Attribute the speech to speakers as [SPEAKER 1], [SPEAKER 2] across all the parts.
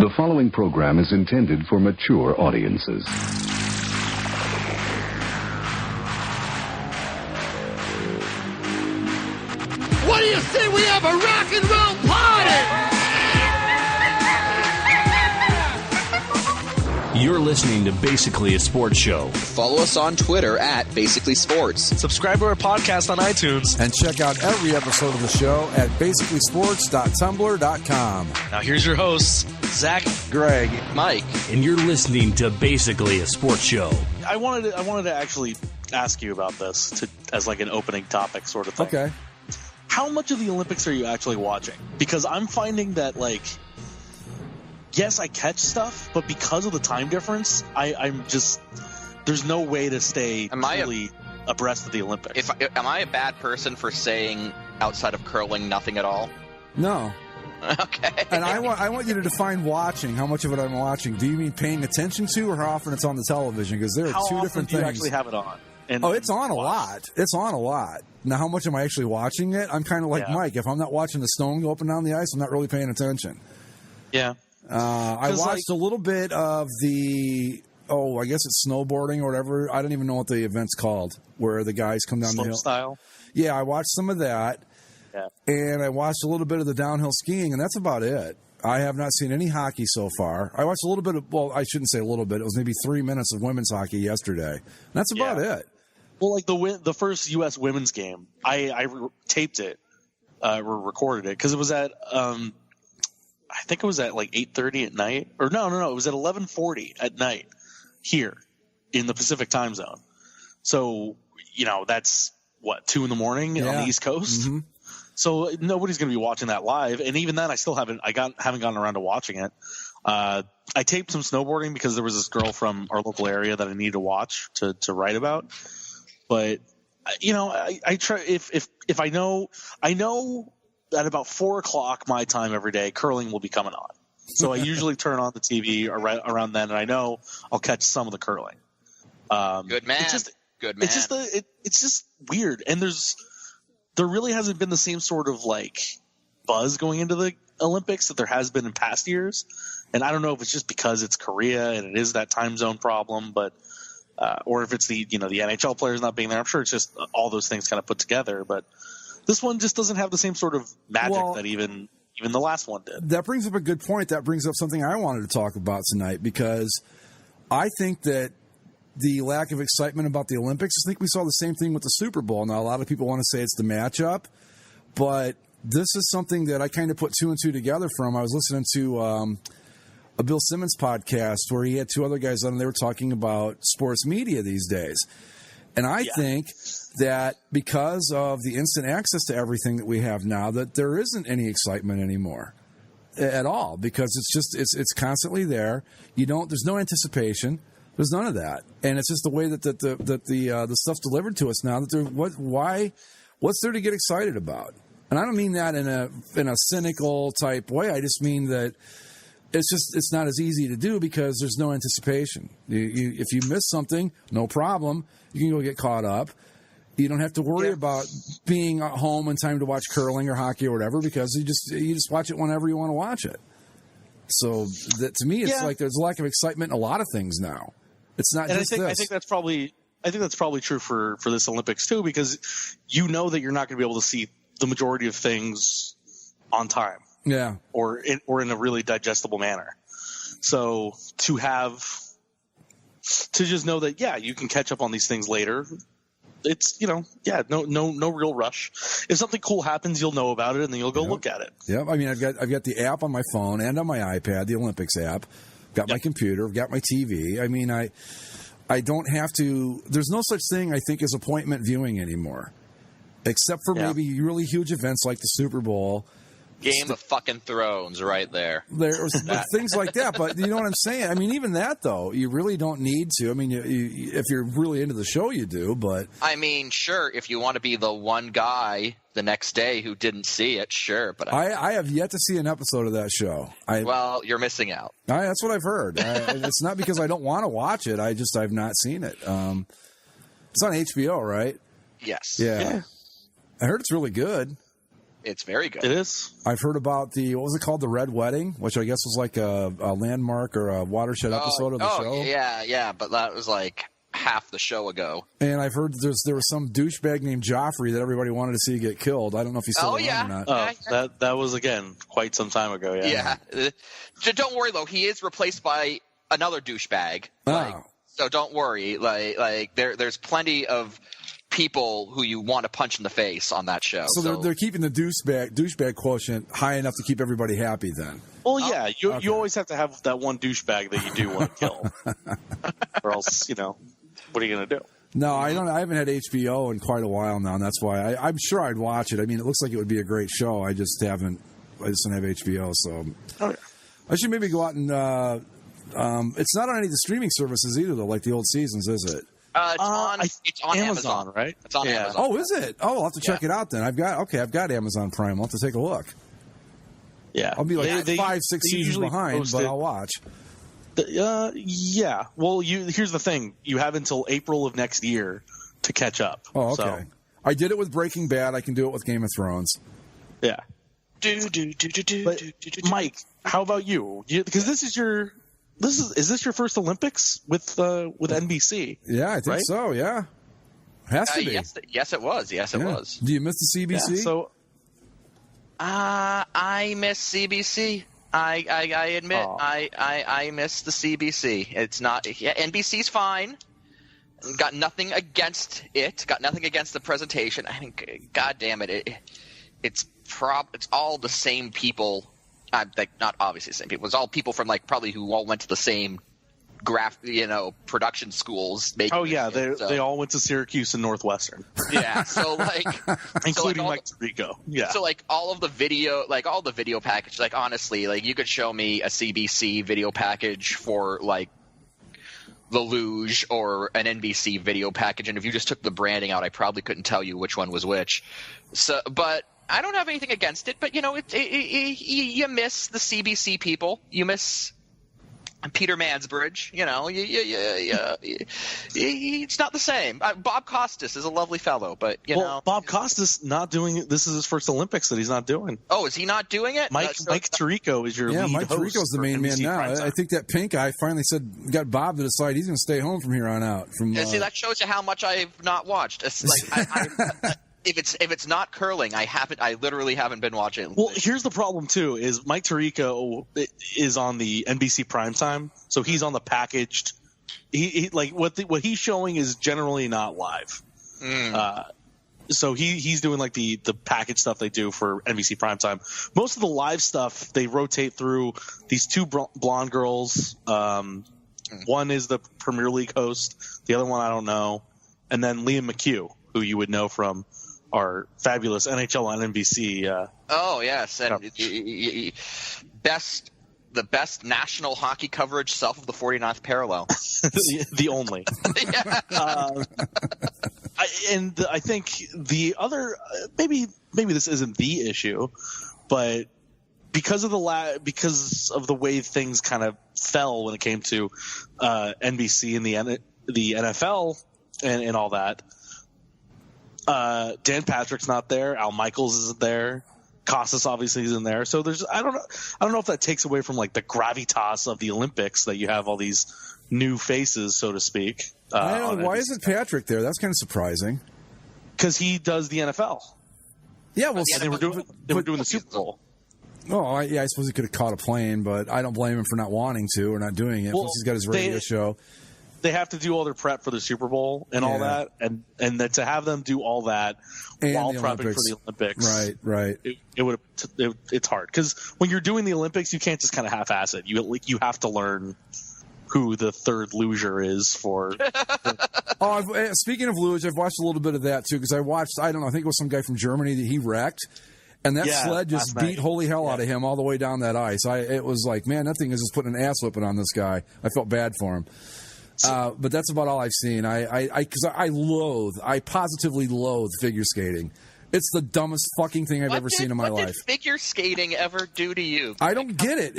[SPEAKER 1] The following program is intended for mature audiences.
[SPEAKER 2] What do you say we have a rock and roll party?
[SPEAKER 3] You're listening to Basically a Sports Show.
[SPEAKER 4] Follow us on Twitter at Basically Sports.
[SPEAKER 5] Subscribe to our podcast on iTunes.
[SPEAKER 6] And check out every episode of the show at basicallysports.tumblr.com.
[SPEAKER 5] Now here's your hosts, Zach,
[SPEAKER 4] Greg, Mike.
[SPEAKER 3] And you're listening to Basically a Sports Show.
[SPEAKER 5] I wanted to actually ask you about this as like an opening topic sort of thing.
[SPEAKER 6] Okay.
[SPEAKER 5] How much of the Olympics are you actually watching? Because I'm finding that, like, yes, I catch stuff, but because of the time difference, I'm just there's no way to stay fully abreast of the Olympics.
[SPEAKER 4] Am I a bad person for saying outside of curling nothing at all?
[SPEAKER 6] No.
[SPEAKER 4] Okay.
[SPEAKER 6] And I want you to define watching. How much of it I'm watching? Do you mean paying attention to, or how often it's on the television? Because there are two different things.
[SPEAKER 5] How often do you actually have it on?
[SPEAKER 6] It's on a lot. It's on a lot. Now, how much am I actually watching it? I'm kind of like Mike. If I'm not watching the stone go up and down the ice, I'm not really paying attention.
[SPEAKER 5] Yeah.
[SPEAKER 6] I watched a little bit of the, I guess it's snowboarding or whatever. I don't even know what the event's called, where the guys come down the hill.
[SPEAKER 5] Style?
[SPEAKER 6] Yeah, I watched some of that.
[SPEAKER 5] Yeah.
[SPEAKER 6] And I watched a little bit of the downhill skiing, and that's about it. I have not seen any hockey so far. I watched a little bit of, I shouldn't say a little bit. It was maybe 3 minutes of women's hockey yesterday. And that's about it.
[SPEAKER 5] Well, like the first U.S. women's game, I taped it, recorded it, because it was at, I think it was at like 8:30 at night. Or no, it was at 11:40 at night here in the Pacific time zone. So, that's, 2 in the morning on the East Coast?
[SPEAKER 6] Mm-hmm.
[SPEAKER 5] So nobody's going to be watching that live. And even then, I still haven't gotten around to watching it. I taped some snowboarding because there was this girl from our local area that I needed to watch to write about. But, I try if I know at about 4:00 my time every day, curling will be coming on. So I usually turn on the TV around then, and I know I'll catch some of the curling.
[SPEAKER 4] Good man. Good man.
[SPEAKER 5] It's just weird. And there really hasn't been the same sort of like buzz going into the Olympics that there has been in past years. And I don't know if it's just because it's Korea and it is that time zone problem, but or if it's the NHL players not being there. I'm sure it's just all those things kind of put together. But this one just doesn't have the same sort of magic that even the last one did.
[SPEAKER 6] That brings up a good point. That brings up something I wanted to talk about tonight, because I think that the lack of excitement about the Olympics, I think we saw the same thing with the Super Bowl. Now, a lot of people want to say it's the matchup, but this is something that I kind of put two and two together from. I was listening to a Bill Simmons podcast where he had two other guys on, and they were talking about sports media these days. And I think that because of the instant access to everything that we have now, that there isn't any excitement anymore at all, because it's constantly there. There's no anticipation. There's none of that. And it's just the way that the stuff's delivered to us now. What's there to get excited about? And I don't mean that in a cynical type way. I just mean that it's not as easy to do because there's no anticipation. If you miss something, no problem. You can go get caught up. You don't have to worry about being at home in time to watch curling or hockey or whatever, because you just watch it whenever you want to watch it. So that, to me, it's like there's a lack of excitement in a lot of things now. It's not just this.
[SPEAKER 5] I think that's probably true for this Olympics too, because that you're not going to be able to see the majority of things on time.
[SPEAKER 6] Yeah.
[SPEAKER 5] Or in a really digestible manner. So to just know that, you can catch up on these things later. It's, no real rush. If something cool happens, you'll know about it, and then you'll go look at it.
[SPEAKER 6] Yeah. I mean, I've got the app on my phone and on my iPad, the Olympics app. Got my computer, I've got my TV. I mean, I don't have to. There's no such thing, I think, as appointment viewing anymore, except for maybe really huge events like the Super Bowl.
[SPEAKER 4] Game of fucking Thrones right there.
[SPEAKER 6] There's things like that, but you know what I'm saying? I mean, even that, though, you really don't need to. I mean, if you're really into the show, you do, but... I
[SPEAKER 4] mean, sure, if you want to be the one guy the next day who didn't see it, sure, but...
[SPEAKER 6] I have yet to see an episode of that show.
[SPEAKER 4] Well, you're missing out.
[SPEAKER 6] That's what I've heard. It's not because I don't want to watch it. I've not seen it. It's on HBO, right?
[SPEAKER 4] Yes.
[SPEAKER 6] Yeah. I heard it's really good.
[SPEAKER 4] It's very good.
[SPEAKER 5] It is.
[SPEAKER 6] I've heard about what was it called? The Red Wedding, which I guess was like a landmark or a watershed episode of the show.
[SPEAKER 4] Yeah, but that was like half the show ago.
[SPEAKER 6] And I've heard there was some douchebag named Joffrey that everybody wanted to see get killed. I don't know if he's still around or not.
[SPEAKER 5] Oh, that was, again, quite some time ago,
[SPEAKER 4] Yeah. Don't worry, though. He is replaced by another douchebag. So don't worry. Like there's plenty of people who you want to punch in the face on that show.
[SPEAKER 6] So they're keeping the douchebag quotient high enough to keep everybody happy then.
[SPEAKER 5] Well, yeah, you always have to have that one douchebag that you do want to kill. Or else, what are you going to do?
[SPEAKER 6] No, I don't. I haven't had HBO in quite a while now, and that's why I'm sure I'd watch it. I mean, it looks like it would be a great show. I just don't have HBO, so I should maybe go out and. It's not on any of the streaming services either, though, like the old seasons, is it?
[SPEAKER 4] It's on Amazon,
[SPEAKER 5] right?
[SPEAKER 4] It's on Amazon.
[SPEAKER 6] Oh, is it? Oh, I'll have to check it out then. I've got Amazon Prime. I'll have to take a look.
[SPEAKER 5] Yeah,
[SPEAKER 6] I'll be like 5-6 seasons behind, but I'll watch.
[SPEAKER 5] Yeah. Well, here's the thing: you have until April of next year to catch up.
[SPEAKER 6] Oh, okay.
[SPEAKER 5] So.
[SPEAKER 6] I did it with Breaking Bad. I can do it with Game of Thrones.
[SPEAKER 5] Yeah. But Mike, how about you? Because this is this your first Olympics with NBC?
[SPEAKER 6] Yeah, I think so. Yeah, has to be.
[SPEAKER 4] Yes, it was. Yes, it was.
[SPEAKER 6] Do you miss the CBC?
[SPEAKER 5] Yeah, so,
[SPEAKER 4] I miss CBC. I admit I miss the CBC. It's not NBC's fine. Got nothing against it. Got nothing against the presentation. I think, God damn it, it's all the same people. Not obviously the same people. It's all people from probably who all went to the same production schools.
[SPEAKER 5] They all went to Syracuse and Northwestern.
[SPEAKER 4] Yeah, so
[SPEAKER 5] including Mike Tirico. Yeah,
[SPEAKER 4] so all of the video, all the video package. Honestly, you could show me a CBC video package for the Luge or an NBC video package, and if you just took the branding out, I probably couldn't tell you which one was which. So, but I don't have anything against it. But you miss the CBC people. You miss Peter Mansbridge. It's not the same. Bob Costas is a lovely fellow, but
[SPEAKER 5] Bob Costas not doing this is his first Olympics that he's not doing.
[SPEAKER 4] Oh, is he not doing it?
[SPEAKER 5] Mike Tirico is your lead
[SPEAKER 6] Mike
[SPEAKER 5] host.
[SPEAKER 6] Tirico's the main man now. I think that pink guy finally got Bob to decide he's going to stay home from here on out.
[SPEAKER 4] See, that shows you how much I've not watched. It's if it's not curling, I literally haven't been watching.
[SPEAKER 5] Well, here's the problem too: is Mike Tirico is on the NBC primetime, so he's on the packaged. He what he's showing is generally not live. So he's doing the package stuff they do for NBC primetime. Most of the live stuff they rotate through these two blonde girls. One is the Premier League host, the other one I don't know, and then Liam McHugh, who you would know from our fabulous NHL on NBC.
[SPEAKER 4] Oh yes, and the best national hockey coverage south of the 49th parallel.
[SPEAKER 5] the only. I think the other maybe this isn't the issue, but because of the way things kind of fell when it came to NBC and the NFL and all that. Dan Patrick's not there. Al Michaels isn't there. Costas obviously isn't there. So I don't know if that takes away from the gravitas of the Olympics that you have all these new faces, so to speak.
[SPEAKER 6] I don't know. Why isn't Patrick there? That's kind of surprising.
[SPEAKER 5] Because he does the NFL.
[SPEAKER 6] Yeah, well,
[SPEAKER 5] they were doing the Super Bowl.
[SPEAKER 6] Oh, I suppose he could have caught a plane, but I don't blame him for not wanting to or not doing it. Plus, he's got his radio show.
[SPEAKER 5] They have to do all their prep for the Super Bowl and all that, and then to have them do all that
[SPEAKER 6] and
[SPEAKER 5] while prepping for the Olympics,
[SPEAKER 6] right.
[SPEAKER 5] It's hard because when you're doing the Olympics, you can't just kind of half-ass it. You have to learn who the third loser is for.
[SPEAKER 6] Speaking of luge, I've watched a little bit of that too because I think it was some guy from Germany that he wrecked. And that sled just beat holy hell out of him all the way down that ice. It was like, man, that thing is just putting an ass whipping on this guy. I felt bad for him. But that's about all I've seen. Because I positively loathe figure skating. It's the dumbest fucking thing I've ever seen in my life.
[SPEAKER 4] What did figure skating ever do to you?
[SPEAKER 6] I don't get it.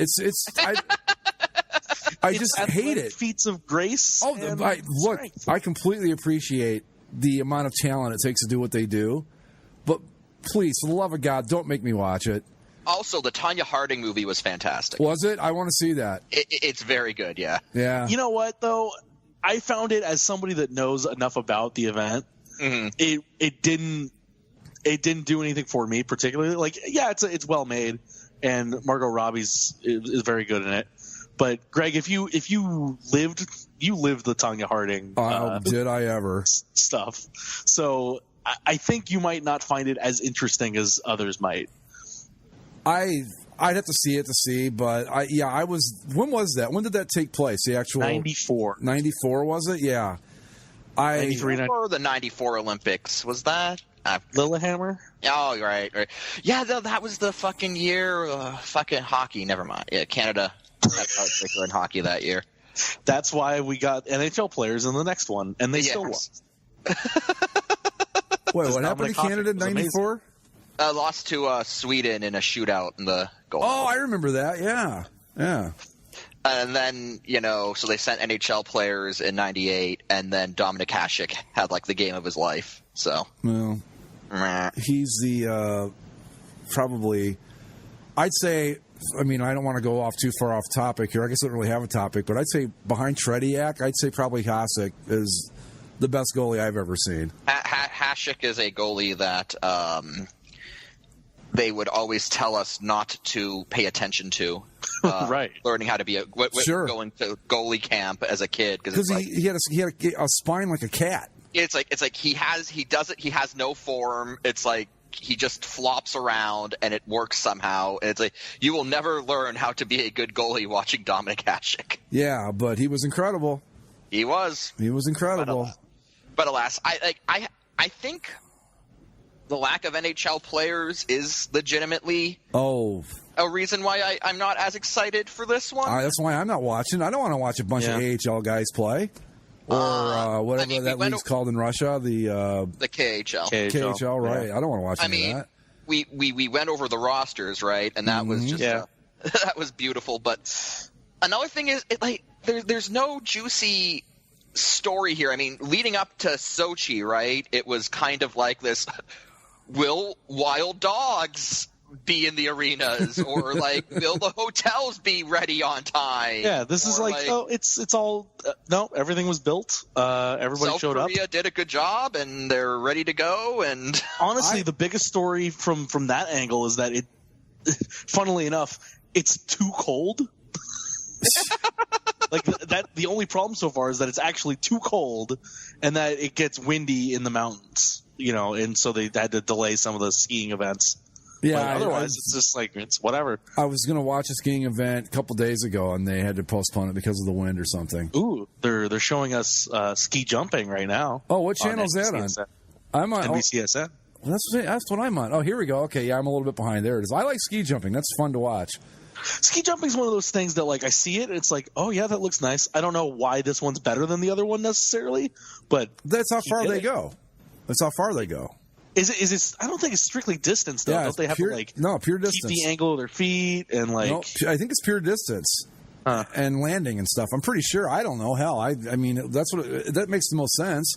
[SPEAKER 6] I just hate it.
[SPEAKER 5] Feats of grace.
[SPEAKER 6] I completely appreciate the amount of talent it takes to do what they do, but Please, for the love of God, don't make me watch it.
[SPEAKER 4] Also, the Tanya Harding movie was fantastic.
[SPEAKER 6] Was it? I want to see that.
[SPEAKER 4] It's very good, yeah.
[SPEAKER 6] Yeah.
[SPEAKER 5] You know what, though? I found it, as somebody that knows enough about the event, it didn't do anything for me particularly. Like, yeah, it's well made, and Margot Robbie's is very good in it. But Greg, if you lived the Tanya Harding
[SPEAKER 6] did I ever
[SPEAKER 5] stuff, so I think you might not find it as interesting as others might.
[SPEAKER 6] I'd have to see it to see, but I was. When was that? When did that take place? The actual
[SPEAKER 5] 94.
[SPEAKER 6] 94 was it? Yeah.
[SPEAKER 5] 93.
[SPEAKER 4] Or the 94 Olympics was that?
[SPEAKER 5] Lillehammer?
[SPEAKER 4] Oh, right. Yeah, that was the fucking year. Fucking hockey. Never mind. Yeah, Canada had a in hockey that year.
[SPEAKER 5] That's why we got NHL players in the next one, and they still won.
[SPEAKER 6] Wait, what happened to Canada in 94?
[SPEAKER 4] Lost to Sweden in a shootout in the goal.
[SPEAKER 6] Oh, I remember that. Yeah.
[SPEAKER 4] And then, so they sent NHL players in 98, and then Dominik Hasek had, like, the game of his life. So,
[SPEAKER 6] well, he's the probably, I'd say, I mean, I don't want to go off too far off topic here. I guess I don't really have a topic, but I'd say behind Tretiak, I'd say probably Hasek is the best goalie I've ever seen.
[SPEAKER 4] Hasek is a goalie that they would always tell us not to pay attention to.
[SPEAKER 5] Right.
[SPEAKER 4] Learning how to be going to goalie camp as a kid
[SPEAKER 6] because he had a spine like a cat.
[SPEAKER 4] It's like he has no form. It's like he just flops around and it works somehow. And it's like you will never learn how to be a good goalie watching Dominik Hasek.
[SPEAKER 6] Yeah, but he was incredible.
[SPEAKER 4] He was
[SPEAKER 6] incredible.
[SPEAKER 4] But alas, I think the lack of NHL players is legitimately a reason why I'm not as excited for this one.
[SPEAKER 6] That's why I'm not watching. I don't want to watch a bunch of AHL guys play. Or whatever that league's called in Russia, the
[SPEAKER 4] KHL.
[SPEAKER 6] KHL, right. Yeah. I don't want to watch any of that.
[SPEAKER 4] We went over the rosters, right? And that was just that was beautiful. But another thing is, there's no juicy story here. I mean, leading up to Sochi, right, it was kind of like this, will wild dogs be in the arenas, or like will the hotels be ready on time?
[SPEAKER 5] Yeah, this is it's all no, everything was built. Everybody showed up.
[SPEAKER 4] South Korea did a good job, and they're ready to go. And
[SPEAKER 5] honestly, the biggest story from that angle is that funnily enough, it's too cold. Like that, the only problem so far is that it's actually too cold, and that it gets windy in the mountains. And so they had to delay some of the skiing events. Yeah, but otherwise it's just like it's whatever.
[SPEAKER 6] I was going to watch a skiing event a couple days ago, and they had to postpone it because of the wind or something.
[SPEAKER 5] Ooh, they're showing us ski jumping right now.
[SPEAKER 6] Oh, what channel is that on? I'm on
[SPEAKER 5] NBCSN.
[SPEAKER 6] That's what I'm on. Oh, here we go. Okay, yeah, I'm a little bit behind. There it is. I like ski jumping. That's fun to watch.
[SPEAKER 5] Ski jumping is one of those things that, like, I see it, and it's like, oh yeah, that looks nice. I don't know why this one's better than the other one necessarily, but
[SPEAKER 6] that's how far they go. That's how far they go.
[SPEAKER 5] Is it? I don't think it's strictly distance though.
[SPEAKER 6] Yeah,
[SPEAKER 5] don't they have
[SPEAKER 6] pure,
[SPEAKER 5] to
[SPEAKER 6] pure distance.
[SPEAKER 5] Keep the angle of their feet and like?
[SPEAKER 6] No, I think it's pure distance and landing and stuff. I'm pretty sure. I don't know. Hell, I mean that's that makes the most sense.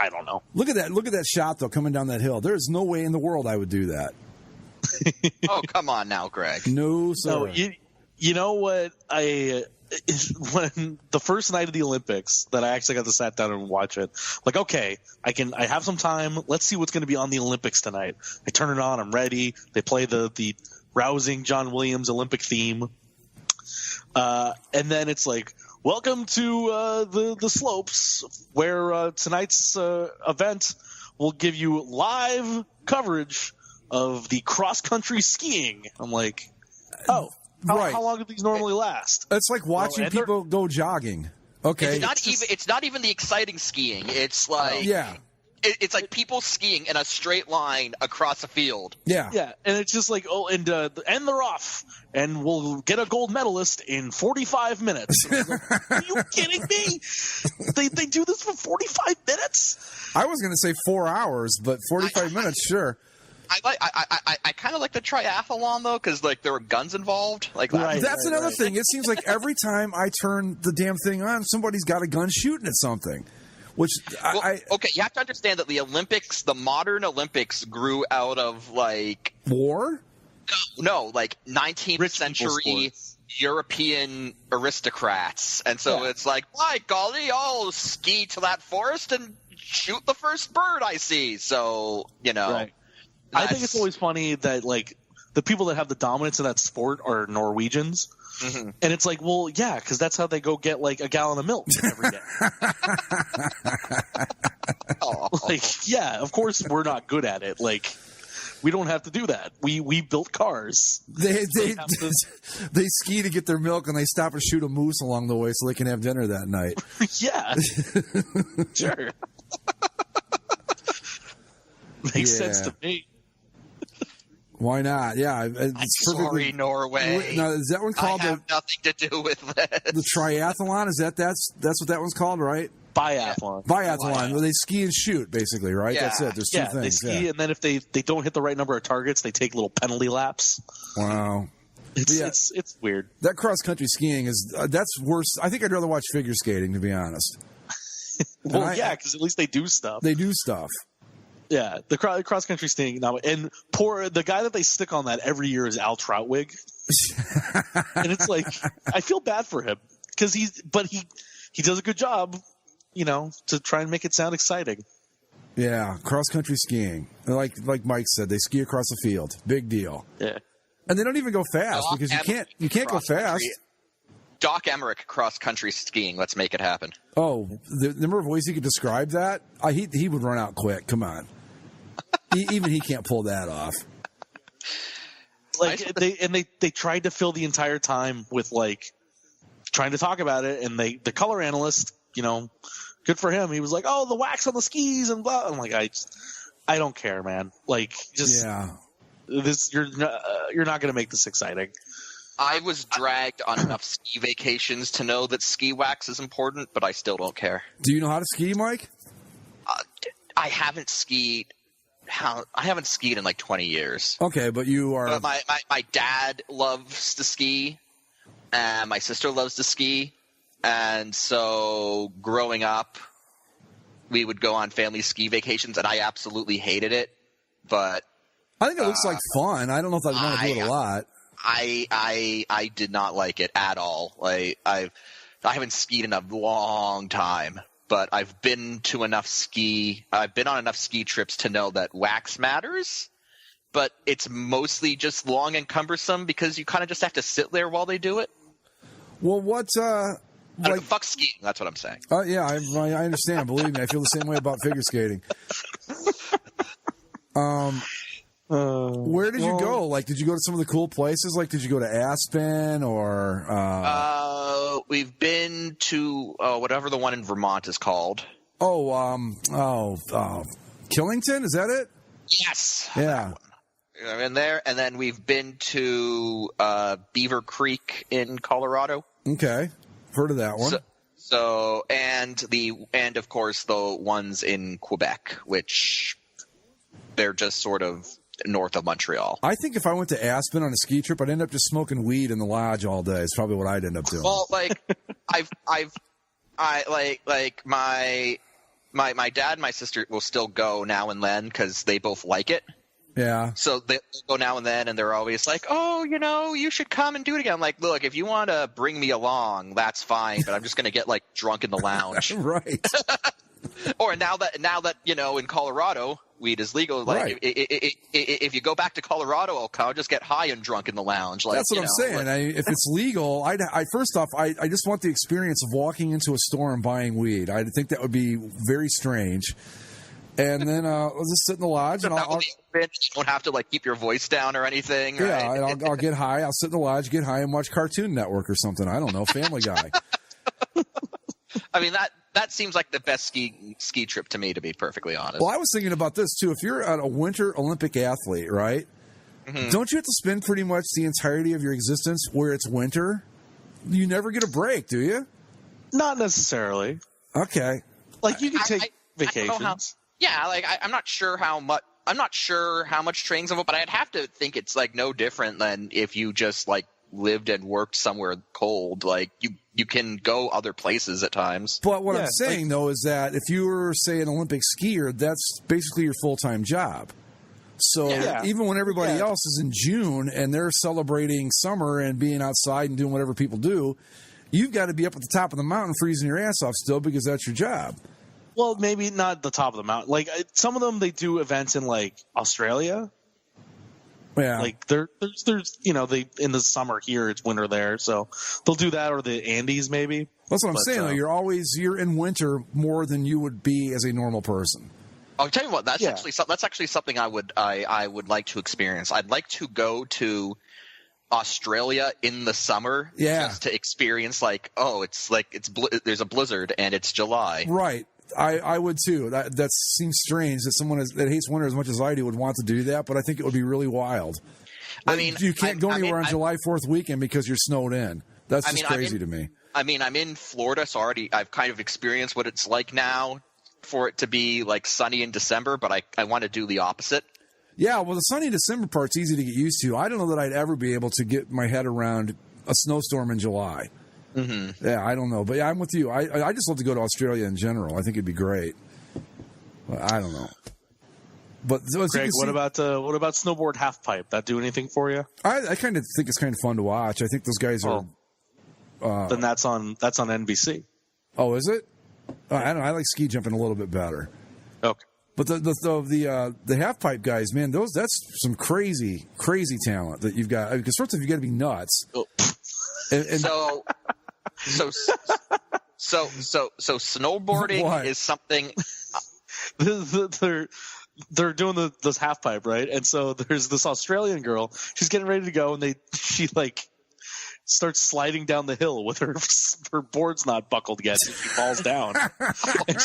[SPEAKER 5] I don't know.
[SPEAKER 6] Look at that shot though, coming down that hill. There's no way in the world I would do that.
[SPEAKER 4] Oh, come on now, Greg.
[SPEAKER 6] No, sir.
[SPEAKER 5] No, you know what? When the first night of the Olympics that I actually got to sat down and watch it, like, okay, I have some time. Let's see what's going to be on the Olympics tonight. I turn it on. I'm ready. They play the rousing John Williams Olympic theme. And then it's like, welcome to the slopes, where tonight's event will give you live coverage of the cross-country skiing. I'm like, oh. How long do these normally last?
[SPEAKER 6] It's like watching people go jogging. Okay,
[SPEAKER 4] it's not even the exciting skiing. It's like it's like people skiing in a straight line across a field.
[SPEAKER 5] Yeah, and it's just like and they're off, and we'll get a gold medalist in 45 minutes. Are you kidding me? They do this for 45 minutes?
[SPEAKER 6] I was going to say 4 hours, but 45 minutes, sure.
[SPEAKER 4] I kind of like the triathlon though, because like there were guns involved.
[SPEAKER 6] That's another thing. It seems like every time I turn the damn thing on, somebody's got a gun shooting at something. Which
[SPEAKER 4] okay, you have to understand that the modern Olympics grew out of like
[SPEAKER 6] war.
[SPEAKER 4] No, like 19th century European aristocrats, and so it's like, by golly, I'll ski to that forest and shoot the first bird I see. So
[SPEAKER 5] right. I think it's always funny that like the people that have the dominance in that sport are Norwegians. Mm-hmm. And it's like, well, yeah, because that's how they go get like a gallon of milk every day. Like, yeah, of course we're not good at it. Like, we don't have to do that. We built cars.
[SPEAKER 6] They ski to get their milk, and they stop and shoot a moose along the way so they can have dinner that night.
[SPEAKER 5] Yeah, sure. Makes sense to me.
[SPEAKER 6] Why not? Yeah,
[SPEAKER 4] I'm sorry, Norway.
[SPEAKER 6] Now, is that one called?
[SPEAKER 4] I have nothing to do with that.
[SPEAKER 6] The triathlon? That's what that one's called, right?
[SPEAKER 5] Biathlon.
[SPEAKER 6] Where they ski and shoot, basically, right?
[SPEAKER 4] Yeah.
[SPEAKER 6] That's it. There's two things.
[SPEAKER 5] They ski, and then if they don't hit the right number of targets, they take little penalty laps.
[SPEAKER 6] Wow.
[SPEAKER 5] It's weird.
[SPEAKER 6] That cross country skiing that's worse. I think I'd rather watch figure skating, to be honest.
[SPEAKER 5] Well, because at least they do stuff.
[SPEAKER 6] They do stuff.
[SPEAKER 5] Yeah, the cross country skiing now, and the guy that they stick on that every year is Al Troutwig, and it's like I feel bad for him because he does a good job, to try and make it sound exciting.
[SPEAKER 6] Yeah, cross country skiing, like Mike said, they ski across the field, big deal.
[SPEAKER 5] Yeah,
[SPEAKER 6] and they don't even go fast because you can't go fast.
[SPEAKER 4] Doc Emmerich cross country skiing. Let's make it happen.
[SPEAKER 6] Oh, the number of ways he could describe that, he would run out quick. Come on. Even he can't pull that off.
[SPEAKER 5] Like they tried to fill the entire time with like trying to talk about it, and the color analyst, good for him. He was like, "Oh, the wax on the skis and blah." I'm like, I don't care, man. Like, just you're not going to make this exciting.
[SPEAKER 4] I was dragged on enough ski vacations to know that ski wax is important, but I still don't care.
[SPEAKER 6] Do you know how to ski, Mike?
[SPEAKER 4] I haven't skied. I haven't skied in like 20 years.
[SPEAKER 6] Okay, but you are.
[SPEAKER 4] But my dad loves to ski, and my sister loves to ski, and so growing up, we would go on family ski vacations, and I absolutely hated it. But
[SPEAKER 6] I think it looks like fun. I don't know if I'd want to do it a lot.
[SPEAKER 4] I did not like it at all. Like I haven't skied in a long time. But I've been on enough ski trips to know that wax matters, but it's mostly just long and cumbersome because you kind of just have to sit there while they do it.
[SPEAKER 6] Well,
[SPEAKER 4] fuck skiing. That's what I'm saying.
[SPEAKER 6] Yeah, I understand. Believe me, I feel the same way about figure skating. Where did you go? Like, did you go to some of the cool places? Like, did you go to Aspen or?
[SPEAKER 4] We've been to whatever the one in Vermont is called.
[SPEAKER 6] Killington, is that it?
[SPEAKER 4] Yes.
[SPEAKER 6] Yeah.
[SPEAKER 4] I'm in there, and then we've been to Beaver Creek in Colorado.
[SPEAKER 6] Okay, heard of that one.
[SPEAKER 4] And of course the ones in Quebec, which they're just sort of north of Montreal.
[SPEAKER 6] I think if I went to Aspen on a ski trip, I'd end up just smoking weed in the lodge all day. It's probably what I'd end up doing.
[SPEAKER 4] Well, like my dad and my sister will still go now and then because they both like it.
[SPEAKER 6] Yeah.
[SPEAKER 4] So they go now and then, and they're always like, "Oh, you should come and do it again." I'm like, look, if you want to bring me along, that's fine, but I'm just going to get like drunk in the lounge.
[SPEAKER 6] Right.
[SPEAKER 4] Or now that in Colorado weed is legal, like
[SPEAKER 6] right.
[SPEAKER 4] If you go back to Colorado, I'll just get high and drunk in the lounge. Like,
[SPEAKER 6] that's what I'm saying. If it's legal, I first off, I just want the experience of walking into a store and buying weed. I think that would be very strange. And then I'll just sit in the lodge and
[SPEAKER 4] you don't have to like keep your voice down or anything.
[SPEAKER 6] Yeah,
[SPEAKER 4] right?
[SPEAKER 6] and I'll get high. I'll sit in the lodge, get high, and watch Cartoon Network or something. I don't know, Family Guy.
[SPEAKER 4] I mean that seems like the best ski trip to me, to be perfectly honest.
[SPEAKER 6] Well, I was thinking about this too. If you're a Winter Olympic athlete, right? Mm-hmm. Don't you have to spend pretty much the entirety of your existence where it's winter? You never get a break, do you?
[SPEAKER 5] Not necessarily.
[SPEAKER 6] Okay.
[SPEAKER 5] Like you can take vacations.
[SPEAKER 4] I'm not sure how much training's involved, but I'd have to think it's like no different than if you just like lived and worked somewhere cold. Like you can go other places at times.
[SPEAKER 6] But what I'm saying, though, is that if you were, say, an Olympic skier, that's basically your full-time job. So even when everybody else is in June and they're celebrating summer and being outside and doing whatever people do, you've got to be up at the top of the mountain freezing your ass off still because that's your job.
[SPEAKER 5] Well, maybe not the top of the mountain. Like some of them, they do events in like Australia.
[SPEAKER 6] Yeah.
[SPEAKER 5] Like there's they in the summer here, it's winter there, so they'll do that, or the Andes maybe.
[SPEAKER 6] That's what I'm saying. Though. You're in winter more than you would be as a normal person.
[SPEAKER 4] I'll tell you what. That's actually something I would like to experience. I'd like to go to Australia in the summer, just to experience there's a blizzard and it's July.
[SPEAKER 6] Right. I would too. That seems strange that someone that hates winter as much as I do would want to do that, but I think it would be really wild.
[SPEAKER 4] I mean,
[SPEAKER 6] you can't go anywhere on July 4th weekend because you're snowed in. That's just crazy to me.
[SPEAKER 4] I mean, I'm in Florida, so I've kind of experienced what it's like now for it to be like sunny in December, but I want to do the opposite.
[SPEAKER 6] Yeah, well, the sunny December part's easy to get used to. I don't know that I'd ever be able to get my head around a snowstorm in July. Mm-hmm. Yeah, I don't know. But yeah, I'm with you. I just love to go to Australia in general. I think it'd be great. But I don't know. But
[SPEAKER 5] Greg, what about snowboard halfpipe? That do anything for you?
[SPEAKER 6] I kind of think it's kind of fun to watch. I think those guys are.
[SPEAKER 5] Then that's on NBC.
[SPEAKER 6] Oh, is it? I don't know. I like ski jumping a little bit better. Okay. But the half pipe guys, man, that's some crazy talent that you've got. Because first of all, you got to be nuts.
[SPEAKER 4] Oh. So snowboarding is something.
[SPEAKER 5] They're doing this half pipe, right? And so there's this Australian girl. She's getting ready to go, and she starts sliding down the hill with her board's not buckled yet, and she falls down. And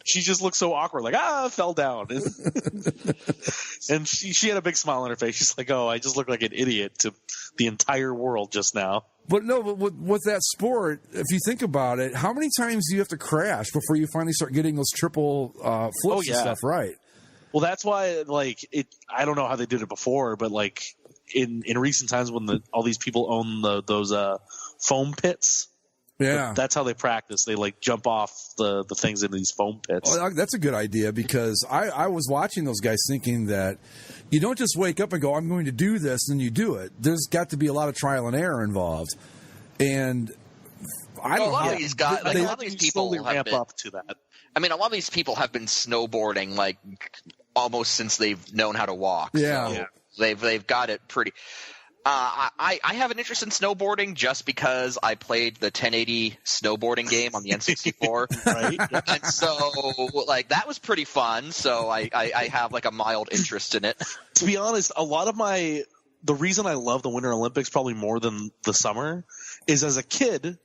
[SPEAKER 5] she just looks so awkward, like, I fell down. And she had a big smile on her face. She's like, oh, I just look like an idiot to the entire world just now.
[SPEAKER 6] But with that sport, if you think about it, how many times do you have to crash before you finally start getting those triple flips and stuff right?
[SPEAKER 5] Well, that's why, I don't know how they did it before, but in recent times when all these people own those foam pits, that's how they practice. They jump off the things in these foam pits.
[SPEAKER 6] Oh, that's a good idea, because I was watching those guys thinking that you don't just wake up and go, I'm going to do this, and you do it. There's got to be a lot of trial and error involved, and I don't know.
[SPEAKER 4] A lot of these guys, a lot of these people
[SPEAKER 5] ramp up to that.
[SPEAKER 4] I mean, a lot of these people have been snowboarding almost since they've known how to walk.
[SPEAKER 6] Yeah.
[SPEAKER 4] So they've got it pretty. I have an interest in snowboarding just because I played the 1080 snowboarding game on the N64.
[SPEAKER 5] Right.
[SPEAKER 4] And so that was pretty fun. So I have a mild interest in it.
[SPEAKER 5] To be honest, a lot of the reason I love the Winter Olympics probably more than the summer is, as a kid,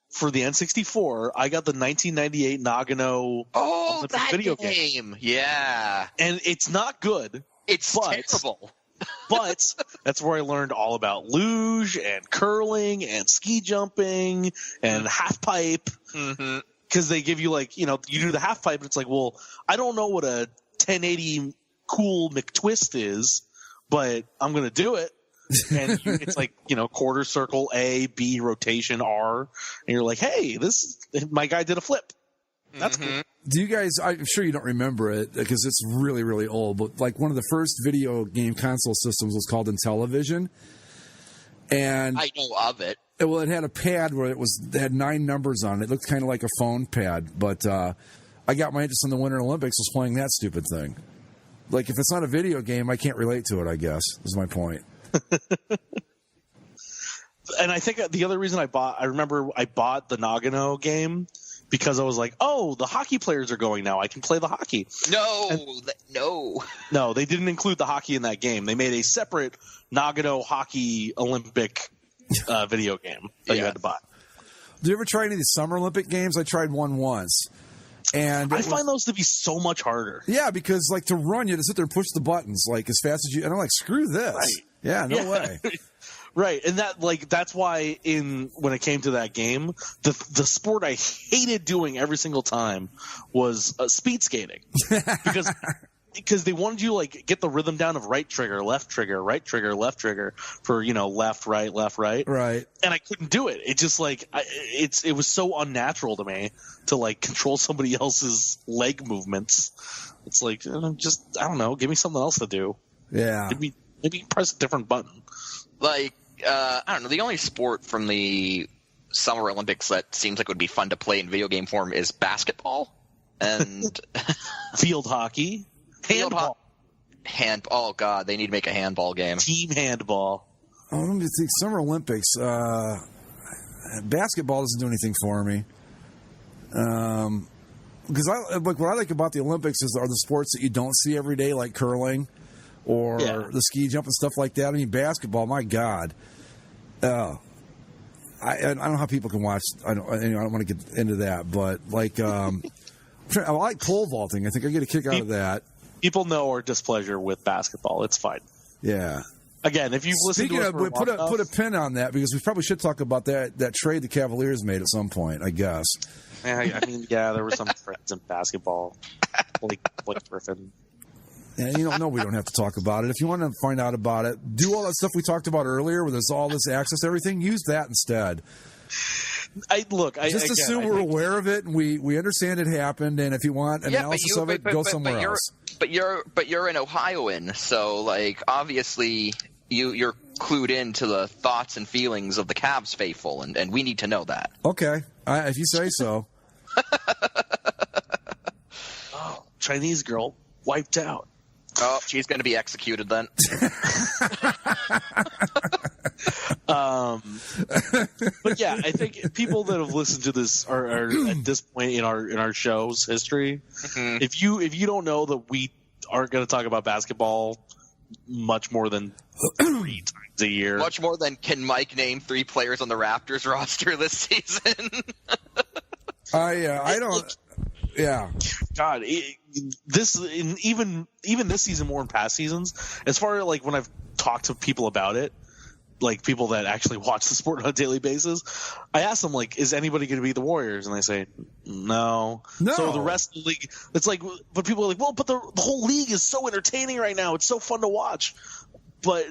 [SPEAKER 5] for the N64, I got the 1998 Nagano Olympic video game.
[SPEAKER 4] Yeah.
[SPEAKER 5] And it's not good.
[SPEAKER 4] It's terrible.
[SPEAKER 5] But that's where I learned all about luge and curling and ski jumping and half pipe.
[SPEAKER 4] Mm-hmm.
[SPEAKER 5] Because they give you you do the half pipe, and it's well, I don't know what a 1080 cool McTwist is, but I'm going to do it. And it's quarter circle, A, B, rotation, R. And you're like, hey, my guy did a flip. That's cool.
[SPEAKER 6] Do you guys, I'm sure you don't remember it because it's really, really old, but one of the first video game console systems was called Intellivision. And
[SPEAKER 4] I know of it.
[SPEAKER 6] Well, it had a pad where it had 9 numbers on it. It looked kind of like a phone pad, but I got my interest in the Winter Olympics was playing that stupid thing. If it's not a video game, I can't relate to it, I guess, is my point.
[SPEAKER 5] And I think the other reason I bought the Nagano game because I was like, oh, the hockey players are going now. I can play the hockey. No, they didn't include the hockey in that game. They made a separate Nagano Hockey Olympic video game that you had to buy.
[SPEAKER 6] Do you ever try any of the Summer Olympic games? I tried one once. And
[SPEAKER 5] I find those to be so much harder.
[SPEAKER 6] Yeah, because to run, you have to sit there and push the buttons as fast as you. And I'm like, screw this.
[SPEAKER 5] Right.
[SPEAKER 6] Yeah, no way.
[SPEAKER 5] Right, and that's why when it came to that game, the sport I hated doing every single time was speed skating, because because they wanted you like get the rhythm down of right trigger, left trigger, right trigger, left trigger for left, right,
[SPEAKER 6] right.
[SPEAKER 5] And I couldn't do it. It just like it was so unnatural to me to like control somebody else's leg movements. It's like just I don't know, give me something else to do.
[SPEAKER 6] Yeah,
[SPEAKER 5] maybe press a different button.
[SPEAKER 4] Like I don't know, the only sport from the Summer Olympics that seems like would be fun to play in video game form is basketball and
[SPEAKER 5] field hockey, handball.
[SPEAKER 4] Oh God, they need to make a handball game.
[SPEAKER 5] Team handball.
[SPEAKER 6] Oh, let me think. Summer Olympics. Basketball doesn't do anything for me. Because what I like about the Olympics are the sports that you don't see every day, like curling or the ski jump and stuff like that. I mean, basketball. My God. I don't know how people can watch. I don't want to get into that, but like I like pole vaulting. I think I get a kick out of that.
[SPEAKER 5] People know our displeasure with basketball. It's fine.
[SPEAKER 6] Yeah.
[SPEAKER 5] Again, if you've listened to us for
[SPEAKER 6] put a pin on that because we probably should talk about that trade the Cavaliers made at some point. I guess.
[SPEAKER 5] I mean, there were some friends in basketball, Blake Griffin.
[SPEAKER 6] Yeah, we don't have to talk about it. If you want to find out about it, do all that stuff we talked about earlier where there's all this access to everything, use that instead. Just assume we're aware of it and we understand it happened, and if you want analysis of it, go somewhere else.
[SPEAKER 4] But you're an Ohioan, so like obviously you're clued into the thoughts and feelings of the Cavs faithful, and we need to know that.
[SPEAKER 6] Okay, if you say so.
[SPEAKER 5] Oh, Chinese girl wiped out.
[SPEAKER 4] Oh, she's going to be executed then.
[SPEAKER 5] But yeah, I think people that have listened to this are at this point in our show's history. Mm-hmm. If you don't know that we aren't going to talk about basketball much more than 3 times a year,
[SPEAKER 4] much more than can Mike name 3 players on the Raptors roster this season?
[SPEAKER 6] I don't. Yeah.
[SPEAKER 5] God, even this season more than past seasons, as far as like when I've talked to people about it, like people that actually watch the sport on a daily basis, I ask them like, is anybody going to be the Warriors? And they say, no. So the rest of the league, it's like, but people are like, well, but the whole league is so entertaining right now. It's so fun to watch. But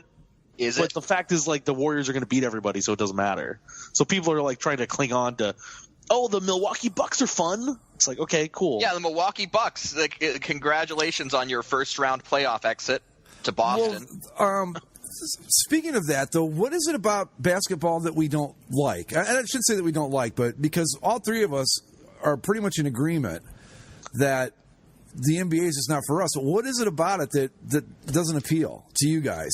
[SPEAKER 5] the fact is like the Warriors are going to beat everybody, so it doesn't matter. So people are like trying to cling on to, oh, the Milwaukee Bucks are fun. It's like, okay, cool.
[SPEAKER 4] Yeah, the Milwaukee Bucks. Like, congratulations on your first round playoff exit to Boston.
[SPEAKER 6] Well, speaking of that, though, what is it about basketball that we don't like? And I shouldn't say that we don't like, but because all 3 of us are pretty much in agreement that the NBA is just not for us. What is it about it that doesn't appeal to you guys?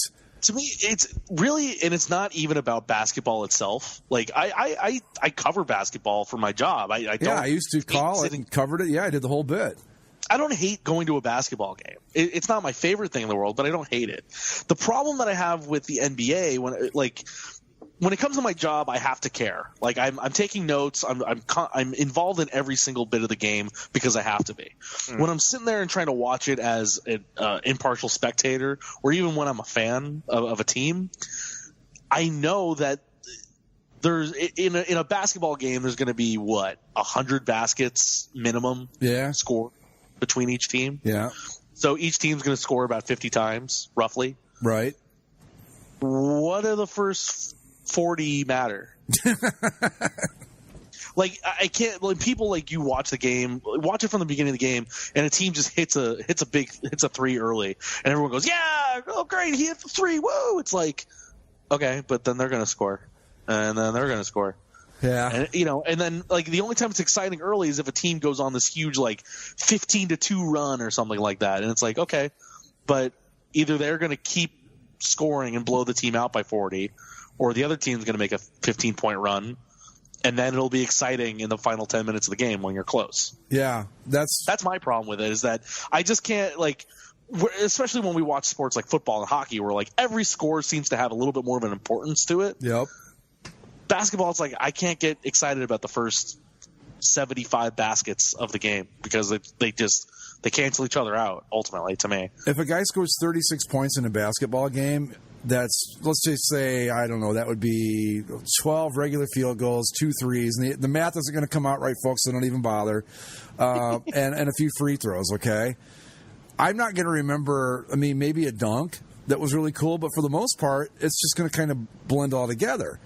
[SPEAKER 5] To me, it's really, and it's not even about basketball itself. Like I cover basketball for my job. I
[SPEAKER 6] used to call it and covered it. Yeah, I did the whole bit.
[SPEAKER 5] I don't hate going to a basketball game. It's not my favorite thing in the world, but I don't hate it. The problem that I have with the NBA when it comes to my job, I have to care. Like I'm taking notes. I'm involved in every single bit of the game because I have to be. When I'm sitting there and trying to watch it as an impartial spectator, or even when I'm a fan of a team, I know that there's in a basketball game there's going to be 100 baskets minimum score between each team. Yeah. So each team's going to score about 50 times roughly.
[SPEAKER 6] Right.
[SPEAKER 5] What are the first 40 matter? Like I can't. Like people like you watch it from the beginning of the game, and a team just hits a 3 early, and everyone goes, "Yeah, oh great, he hit the 3, whoa!" It's like, okay, but then they're gonna score, and then they're gonna score.
[SPEAKER 6] Yeah,
[SPEAKER 5] and and then like the only time it's exciting early is if a team goes on this huge 15-2 run or something like that, and it's like, okay, but either they're gonna keep scoring and blow the team out by 40. Or the other team's going to make a 15-point run, and then it'll be exciting in the final 10 minutes of the game when you're close.
[SPEAKER 6] Yeah, that's
[SPEAKER 5] my problem with it, is that I just can't, especially when we watch sports like football and hockey, where every score seems to have a little bit more of an importance to it.
[SPEAKER 6] Yep.
[SPEAKER 5] Basketball, it's I can't get excited about the first 75 baskets of the game because they cancel each other out ultimately. To me,
[SPEAKER 6] if a guy scores 36 points in a basketball game, that's, let's just say, I don't know, that would be 12 regular field goals, 2 threes. And the math isn't going to come out right, folks, so don't even bother. And a few free throws, okay? I'm not going to remember, I mean, maybe a dunk that was really cool, but for the most part, it's just going to kind of blend all together.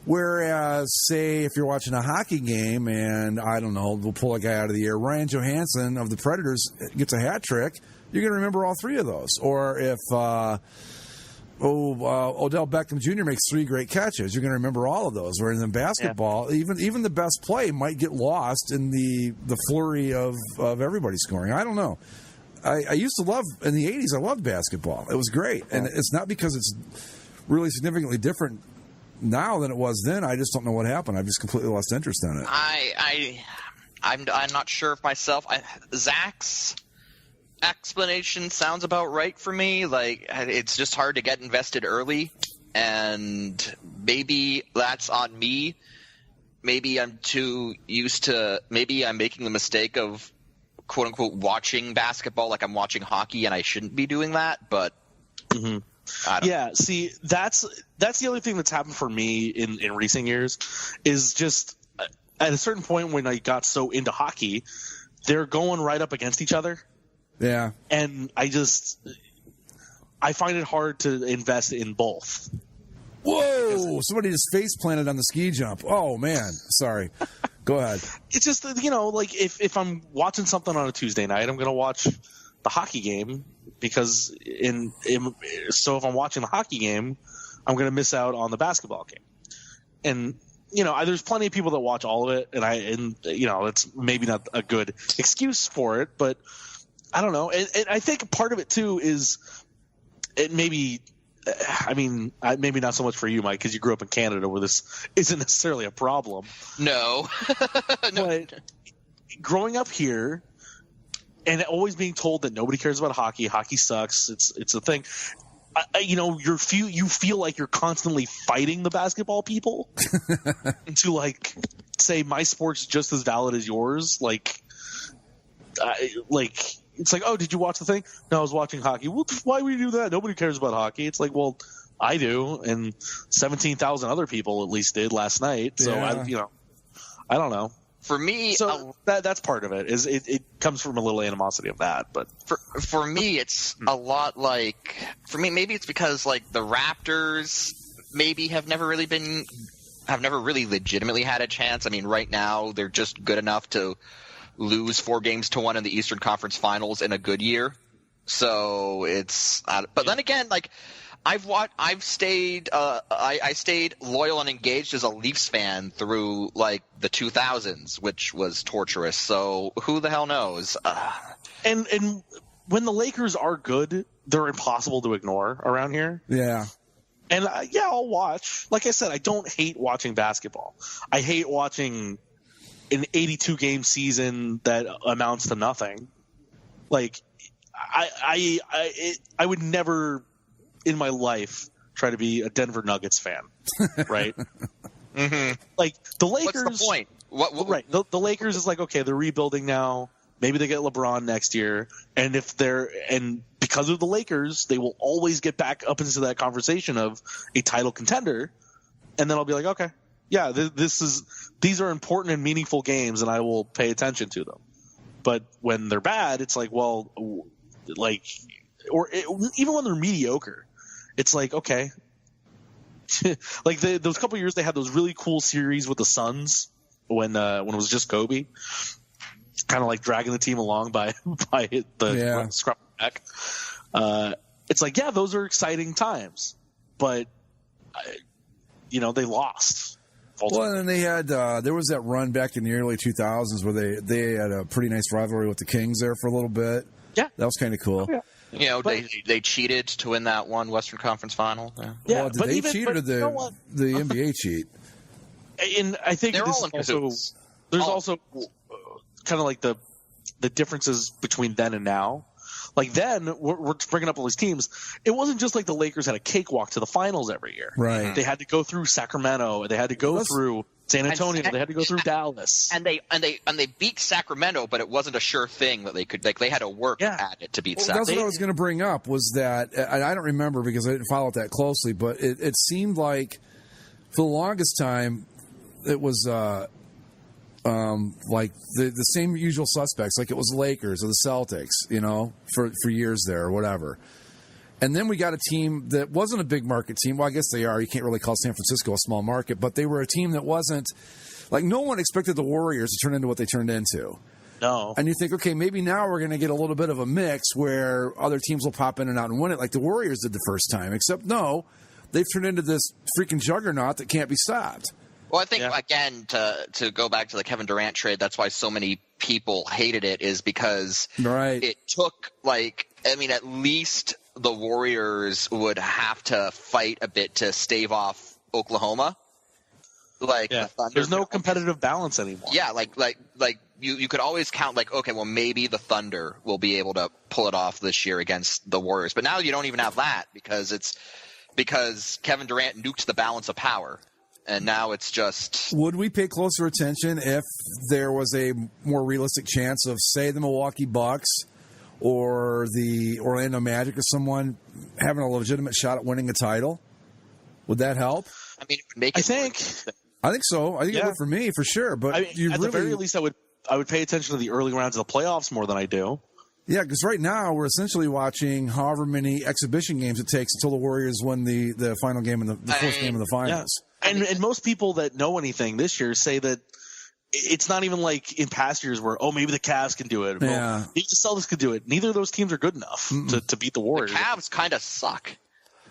[SPEAKER 6] Whereas, say, if you're watching a hockey game and, I don't know, we'll pull a guy out of the air, Ryan Johansson of the Predators gets a hat trick, you're going to remember all three of those. Or if Odell Beckham Jr. makes 3 great catches, you're going to remember all of those. Whereas in basketball, even the best play might get lost in the flurry of everybody scoring. I don't know. I used to love, in the 80s, I loved basketball. It was great. And it's not because it's really significantly different now than it was then. I just don't know what happened. I've just completely lost interest in it.
[SPEAKER 4] I'm not sure of myself. Zach's explanation sounds about right for me. Like, it's just hard to get invested early, and maybe that's on me. Maybe I'm too used to – maybe I'm making the mistake of, quote-unquote, watching basketball like I'm watching hockey, and I shouldn't be doing that, but
[SPEAKER 5] yeah, see, that's the other thing that's happened for me in recent years is just at a certain point when I got so into hockey, they're going right up against each other.
[SPEAKER 6] Yeah.
[SPEAKER 5] And I find it hard to invest in both.
[SPEAKER 6] Whoa! Somebody just face planted on the ski jump. Oh, man. Sorry. Go ahead.
[SPEAKER 5] It's just, like if I'm watching something on a Tuesday night, I'm going to watch the hockey game because so if I'm watching the hockey game, I'm going to miss out on the basketball game. And, there's plenty of people that watch all of it, and it's maybe not a good excuse for it, but I don't know. And I think part of it too is it maybe not so much for you, Mike, because you grew up in Canada where this isn't necessarily a problem.
[SPEAKER 4] No.
[SPEAKER 5] But growing up here and always being told that nobody cares about hockey sucks, it's a thing. You feel like you're constantly fighting the basketball people to like say my sport's just as valid as yours. It's like, oh, did you watch the thing? No, I was watching hockey. Well, why would you do that? Nobody cares about hockey. It's like, well, I do, and 17,000 other people at least did last night. So I don't know.
[SPEAKER 4] For me,
[SPEAKER 5] so that's part of it. Is it comes from a little animosity of that, but
[SPEAKER 4] for me, it's a lot like maybe it's because like the Raptors maybe have never really legitimately had a chance. I mean, right now they're just good enough to lose 4-1 in the Eastern Conference Finals in a good year. So it's but then again, like I stayed loyal and engaged as a Leafs fan through like the 2000s, which was torturous. So who the hell knows?
[SPEAKER 5] And when the Lakers are good, they're impossible to ignore around here.
[SPEAKER 6] Yeah.
[SPEAKER 5] And I'll watch. Like I said, I don't hate watching basketball. I hate watching an 82-game season that amounts to nothing. Like I would never in my life try to be a Denver Nuggets fan, right?
[SPEAKER 4] Mm-hmm.
[SPEAKER 5] Like the Lakers.
[SPEAKER 4] What's the point? What?
[SPEAKER 5] Right. The Lakers is like, okay, they're rebuilding now. Maybe they get LeBron next year, and because of the Lakers, they will always get back up into that conversation of a title contender, and then I'll be like, okay, yeah, these are important and meaningful games, and I will pay attention to them. But when they're bad, it's like, well, like, even when they're mediocre, it's like, okay. Like those couple years they had those really cool series with the Suns when it was just Kobe, kind of like dragging the team along by the scrum back. It's like, yeah, those are exciting times, but they lost. Ultimately.
[SPEAKER 6] Well, and they had there was that run back in the early 2000s where they had a pretty nice rivalry with the Kings there for a little bit.
[SPEAKER 5] Yeah,
[SPEAKER 6] that was kind of cool.
[SPEAKER 5] Oh, yeah.
[SPEAKER 4] They cheated to win that one Western Conference final.
[SPEAKER 6] Yeah, well, did they cheat or did the NBA cheat?
[SPEAKER 5] And I think
[SPEAKER 4] they're all in
[SPEAKER 5] cahoots. There's also kind of like the differences between then and now. Like then, we're bringing up all these teams. It wasn't just like the Lakers had a cakewalk to the finals every year.
[SPEAKER 6] Right.
[SPEAKER 5] They had to go through Sacramento. They had to go through San Antonio. They had to go through Dallas.
[SPEAKER 4] And they beat Sacramento, but it wasn't a sure thing that they could. Like they had to work at it to beat Sacramento.
[SPEAKER 6] That's what I was going to bring up. Was that I don't remember because I didn't follow it that closely, but it seemed like for the longest time it was like the same usual suspects, like it was the Lakers or the Celtics, for years there or whatever. And then we got a team that wasn't a big market team. Well, I guess they are. You can't really call San Francisco a small market, but they were a team that wasn't like no one expected the Warriors to turn into what they turned into.
[SPEAKER 5] No.
[SPEAKER 6] And you think, okay, maybe now we're going to get a little bit of a mix where other teams will pop in and out and win it like the Warriors did the first time, except no, they've turned into this freaking juggernaut that can't be stopped.
[SPEAKER 4] Well, I think, again, to go back to the Kevin Durant trade, that's why so many people hated it, is because it took, at least the Warriors would have to fight a bit to stave off Oklahoma. The Thunder,
[SPEAKER 5] there's no competitive balance anymore.
[SPEAKER 4] Yeah, you could always count, okay, well, maybe the Thunder will be able to pull it off this year against the Warriors. But now you don't even have that because Kevin Durant nuked the balance of power. And now it's just...
[SPEAKER 6] Would we pay closer attention if there was a more realistic chance of, say, the Milwaukee Bucks or the Orlando Magic or someone having a legitimate shot at winning a title? Would that help?
[SPEAKER 4] I mean, I
[SPEAKER 6] think so. I think it would for me, for sure. But
[SPEAKER 5] at the very least, I would pay attention to the early rounds of the playoffs more than I do.
[SPEAKER 6] Yeah, because right now we're essentially watching however many exhibition games it takes until the Warriors win the final game in the first game of the finals.
[SPEAKER 5] Yeah. And most people that know anything this year say that it's not even like in past years where, maybe the Cavs can do it.
[SPEAKER 6] Yeah.
[SPEAKER 5] Maybe the Celtics could do it. Neither of those teams are good enough to beat the Warriors.
[SPEAKER 4] The Cavs kind of suck.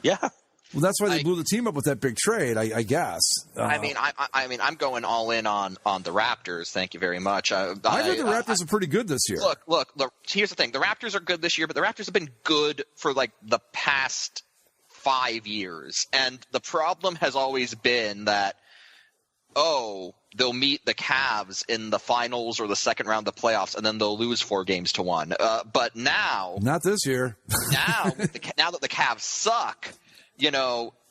[SPEAKER 5] Yeah.
[SPEAKER 6] Well, that's why they blew the team up with that big trade, I guess.
[SPEAKER 4] I'm going all in on the Raptors. Thank you very much.
[SPEAKER 6] I heard the Raptors are pretty good this year.
[SPEAKER 4] Look. Here's the thing: the Raptors are good this year, but the Raptors have been good for the past 5 years, and the problem has always been that they'll meet the Cavs in the finals or the second round of the playoffs, and then they'll lose 4-1. But now,
[SPEAKER 6] not this year.
[SPEAKER 4] now that the Cavs suck.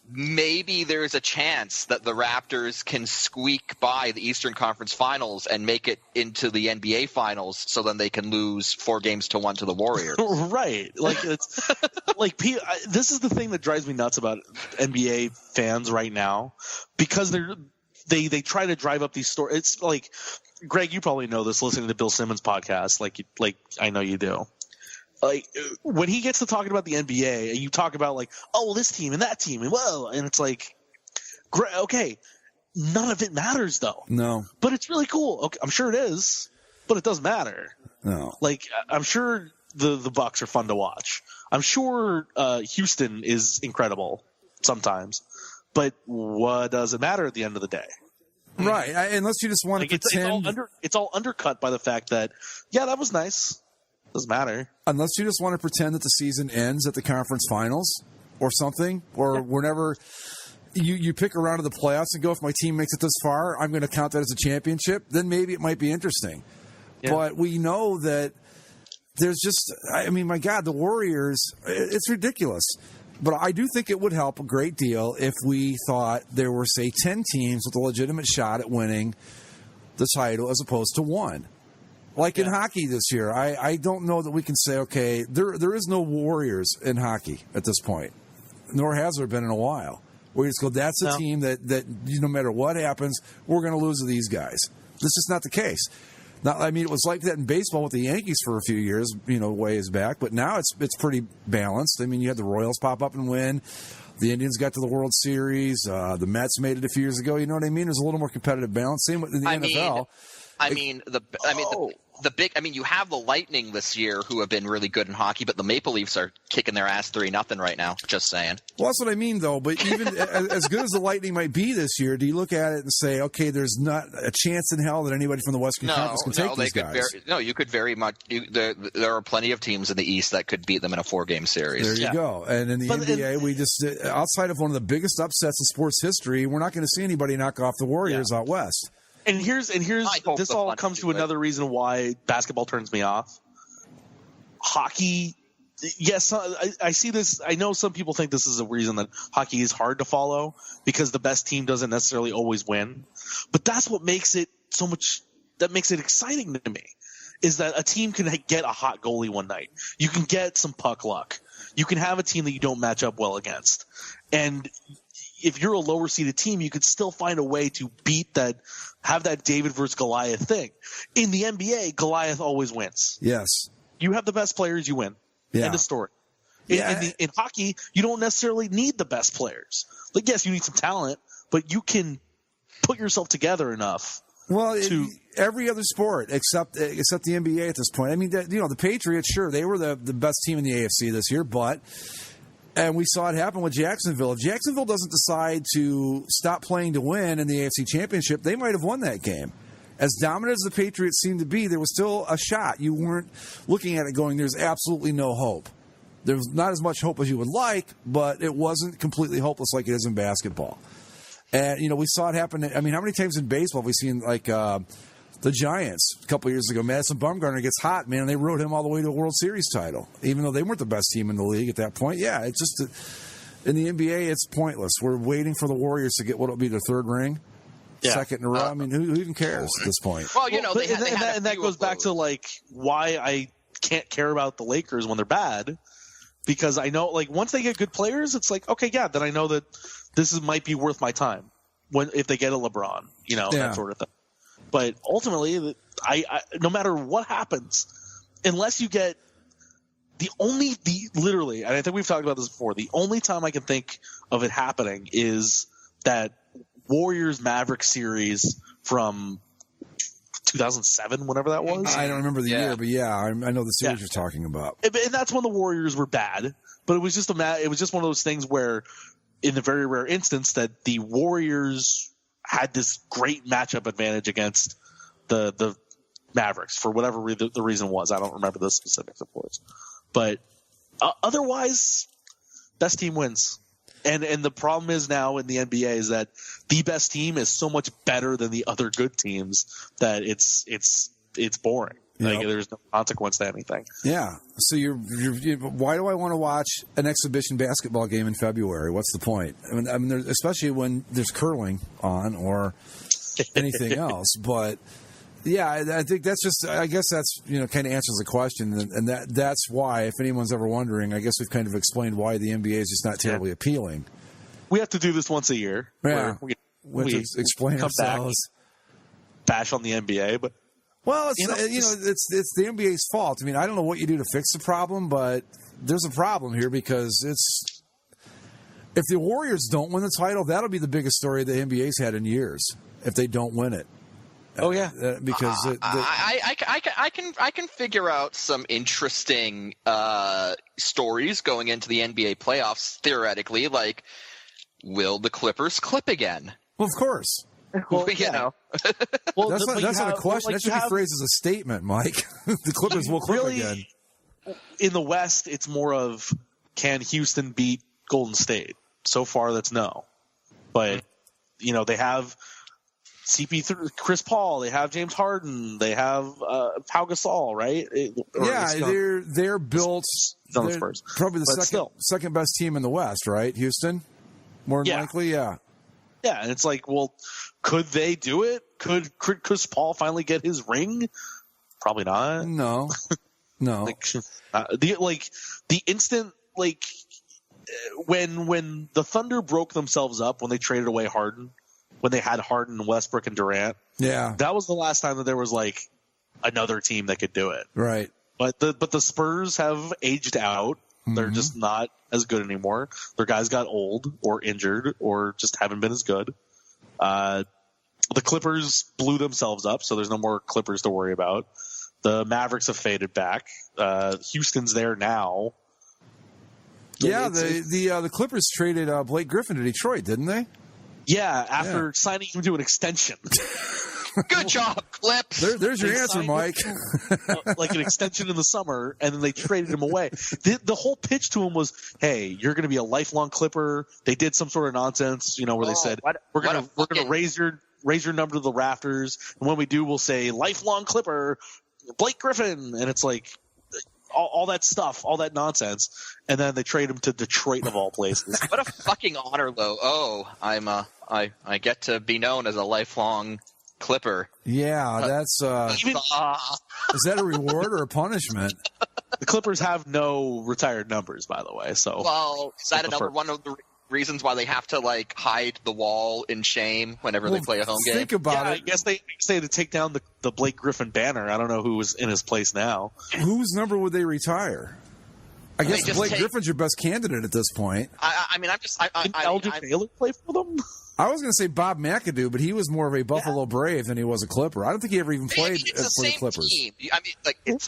[SPEAKER 4] Maybe there's a chance that the Raptors can squeak by the Eastern Conference Finals and make it into the NBA Finals, so then they can lose 4-1 to the Warriors.
[SPEAKER 5] Right. It's this is the thing that drives me nuts about NBA fans right now, because they try to drive up these stories. It's like, Greg, you probably know this listening to Bill Simmons' podcast, like I know you do. When he gets to talking about the NBA and you talk about this team and that team and whoa, and it's like, great, okay, none of it matters though.
[SPEAKER 6] No.
[SPEAKER 5] But it's really cool. Okay, I'm sure it is, but it doesn't matter.
[SPEAKER 6] No.
[SPEAKER 5] I'm sure the Bucks are fun to watch. I'm sure Houston is incredible sometimes, but what does it matter at the end of the day?
[SPEAKER 6] Right. Unless you just want to pretend.
[SPEAKER 5] It's all undercut by the fact that, that was nice. Doesn't matter.
[SPEAKER 6] Unless you just want to pretend that the season ends at the conference finals or something, or whenever you pick a round of the playoffs and go, if my team makes it this far, I'm going to count that as a championship, then maybe it might be interesting. Yeah. But we know that there's just, my God, the Warriors, it's ridiculous. But I do think it would help a great deal if we thought there were, say, 10 teams with a legitimate shot at winning the title as opposed to one. In hockey this year, I don't know that we can say, okay, there is no Warriors in hockey at this point, nor has there been in a while. Where you just go, that's a team that no matter what happens, we're going to lose to these guys. This is not the case. Now, it was like that in baseball with the Yankees for a few years, ways back, but now it's pretty balanced. You had the Royals pop up and win. The Indians got to the World Series. The Mets made it a few years ago. You know what I mean? There's a little more competitive balance. Same with the NFL.
[SPEAKER 4] You have the Lightning this year who have been really good in hockey, but the Maple Leafs are kicking their ass 3-0 right now. Just saying.
[SPEAKER 6] Well, that's what I mean, though. But even as good as the Lightning might be this year, do you look at it and say, okay, there's not a chance in hell that anybody from the Western Conference can take these guys?
[SPEAKER 4] You could very much. There are plenty of teams in the East that could beat them in a 4-game series.
[SPEAKER 6] There you go. And in the NBA, we just outside of one of the biggest upsets in sports history, we're not going to see anybody knock off the Warriors out west.
[SPEAKER 5] And here's this all comes to another reason why basketball turns me off. Hockey, yes, I see this. I know some people think this is a reason that hockey is hard to follow because the best team doesn't necessarily always win. But that's what makes it so much. That makes it exciting to me. Is that a team can get a hot goalie one night. You can get some puck luck. You can have a team that you don't match up well against, and if you're a lower seeded team, you could still find a way to beat that, have that David versus Goliath thing. In the NBA, Goliath always wins.
[SPEAKER 6] Yes.
[SPEAKER 5] You have the best players, you win.
[SPEAKER 6] Yeah.
[SPEAKER 5] End of story.
[SPEAKER 6] Yeah.
[SPEAKER 5] In hockey, you don't necessarily need the best players. Like, yes, you need some talent, but you can put yourself together enough.
[SPEAKER 6] Well, every other sport except the NBA at this point. I mean, the Patriots, sure, they were the best team in the AFC this year, and we saw it happen with Jacksonville. If Jacksonville doesn't decide to stop playing to win in the AFC Championship, they might have won that game. As dominant as the Patriots seemed to be, there was still a shot. You weren't looking at it going, there's absolutely no hope. There was not as much hope as you would like, but it wasn't completely hopeless like it is in basketball. And, we saw it happen. I mean, how many times in baseball have we seen, the Giants a couple of years ago? Madison Bumgarner gets hot, man, and they rode him all the way to a World Series title, even though they weren't the best team in the league at that point. Yeah, it's just in the NBA, it's pointless. We're waiting for the Warriors to get what will be their third ring, second in a row. I mean, who even cares at this point?
[SPEAKER 4] Well,
[SPEAKER 5] that goes back to why I can't care about the Lakers when they're bad, because I know once they get good players, it's okay, yeah, then I know that this might be worth my time if they get a LeBron, that sort of thing. But ultimately, I no matter what happens, unless you get literally, and I think we've talked about this before, the only time I can think of it happening is that Warriors Mavericks series from 2007, whatever that was.
[SPEAKER 6] I don't remember the year, but I know the series you're talking about.
[SPEAKER 5] And that's when the Warriors were bad, but it was just one of those things where, in the very rare instance that the Warriors had this great matchup advantage against the Mavericks for whatever the reason was. I don't remember the specifics, of course. But otherwise, best team wins. And the problem is now in the NBA is that the best team is so much better than the other good teams that it's boring. There's no consequence to anything.
[SPEAKER 6] Yeah. So why do I want to watch an exhibition basketball game in February? What's the point? I mean, especially when there's curling on or anything else. But yeah, I think that's just. I guess that's kind of answers the question, and that's why, if anyone's ever wondering, I guess we've kind of explained why the NBA is just not terribly appealing.
[SPEAKER 5] We have to do this once a year.
[SPEAKER 6] Yeah. We explain ourselves.
[SPEAKER 5] Bash on the NBA, but.
[SPEAKER 6] Well, it's the NBA's fault. I mean, I don't know what you do to fix the problem, but there's a problem here because if the Warriors don't win the title, that'll be the biggest story the NBA's had in years. If they don't win it, because
[SPEAKER 4] I can figure out some interesting stories going into the NBA playoffs theoretically. Like, will the Clippers clip again?
[SPEAKER 6] Well, of course.
[SPEAKER 5] Well,
[SPEAKER 6] well, that's not a question. That should be phrased as a statement, Mike. The Clippers will clip again.
[SPEAKER 5] In the West, it's more of, can Houston beat Golden State? So far, that's no. But they have CP3, Chris Paul, they have James Harden, they have Pau Gasol, right?
[SPEAKER 6] They're built.
[SPEAKER 5] On the Spurs.
[SPEAKER 6] Probably the second best team in the West, right? Houston, more than likely, yeah.
[SPEAKER 5] Yeah, and it's well, could they do it? Could Chris Paul finally get his ring? Probably not.
[SPEAKER 6] No.
[SPEAKER 5] The instant when the Thunder broke themselves up when they traded away Harden, when they had Harden, Westbrook, and Durant.
[SPEAKER 6] Yeah,
[SPEAKER 5] that was the last time that there was another team that could do it.
[SPEAKER 6] Right.
[SPEAKER 5] But the Spurs have aged out. They're just not as good anymore. Their guys got old or injured or just haven't been as good. The Clippers blew themselves up, so there's no more Clippers to worry about. The Mavericks have faded back. Houston's there now.
[SPEAKER 6] Yeah, the Clippers traded Blake Griffin to Detroit, didn't they?
[SPEAKER 5] Yeah, after signing him to an extension.
[SPEAKER 4] Good job, Clips.
[SPEAKER 6] There's your answer, Mike.
[SPEAKER 5] An extension in the summer, and then they traded him away. The whole pitch to him was, "Hey, you're going to be a lifelong Clipper." They did some sort of nonsense, where they said, "We're going to raise your number to the rafters, and when we do, we'll say lifelong Clipper, Blake Griffin." And it's all that stuff, all that nonsense, and then they trade him to Detroit of all places.
[SPEAKER 4] What a fucking honor, though. Oh, I get to be known as a lifelong Clipper.
[SPEAKER 6] Yeah, that's is that a reward or a punishment?
[SPEAKER 5] The Clippers have no retired numbers, by the way. So
[SPEAKER 4] is that another one of the reasons why they have to like hide the wall in shame whenever they play a home game?
[SPEAKER 6] Think about it.
[SPEAKER 5] I guess they had to take down the Blake Griffin banner. I don't know who was in his place now.
[SPEAKER 6] Whose number would they retire? I guess Blake Griffin's your best candidate at this point.
[SPEAKER 4] I mean, I'm just.
[SPEAKER 5] Did Elgin Baylor play for them?
[SPEAKER 6] I was going to say Bob McAdoo, but he was more of a Buffalo Brave than he was a Clipper. I don't think he ever even played for the Clippers.
[SPEAKER 4] Team. I mean, like it's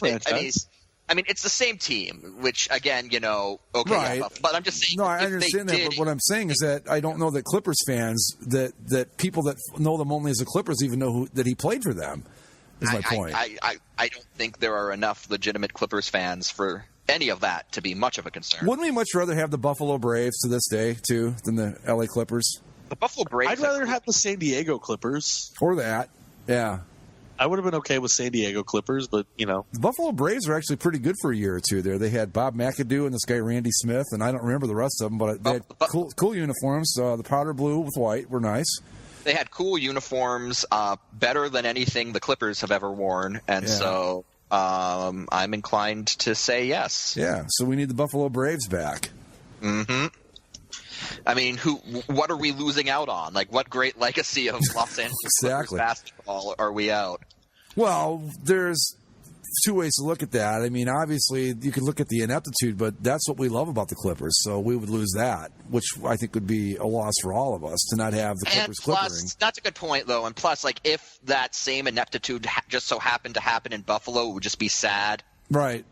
[SPEAKER 4] the same team. Which again, okay,
[SPEAKER 6] right?
[SPEAKER 4] Yeah, but I'm just saying.
[SPEAKER 6] No, I understand that. But what I'm saying is that I don't know that Clippers fans, that people that know them only as the Clippers, even know that he played for them. Is my point.
[SPEAKER 4] I don't think there are enough legitimate Clippers fans for any of that to be much of a concern.
[SPEAKER 6] Wouldn't we much rather have the Buffalo Braves to this day too than the LA Clippers?
[SPEAKER 4] The Buffalo Braves.
[SPEAKER 5] I'd rather have the San Diego Clippers.
[SPEAKER 6] Or that, yeah.
[SPEAKER 5] I would have been okay with San Diego Clippers, but the
[SPEAKER 6] Buffalo Braves were actually pretty good for a year or two there. They had Bob McAdoo and this guy Randy Smith, and I don't remember the rest of them, but they had cool uniforms. The powder blue with white were nice.
[SPEAKER 4] They had cool uniforms, better than anything the Clippers have ever worn, and so I'm inclined to say yes.
[SPEAKER 6] Yeah, so we need the Buffalo Braves back.
[SPEAKER 4] Mm-hmm. I mean, what are we losing out on? Like, what great legacy of Los Angeles Clippers basketball are we out?
[SPEAKER 6] Well, there's two ways to look at that. I mean, obviously, you could look at the ineptitude, but that's what we love about the Clippers. So we would lose that, which I think would be a loss for all of us to not have the Clippers clippering.
[SPEAKER 4] That's a good point, though. And plus, like, if that same ineptitude just so happened to happen in Buffalo, it would just be sad.
[SPEAKER 6] Right.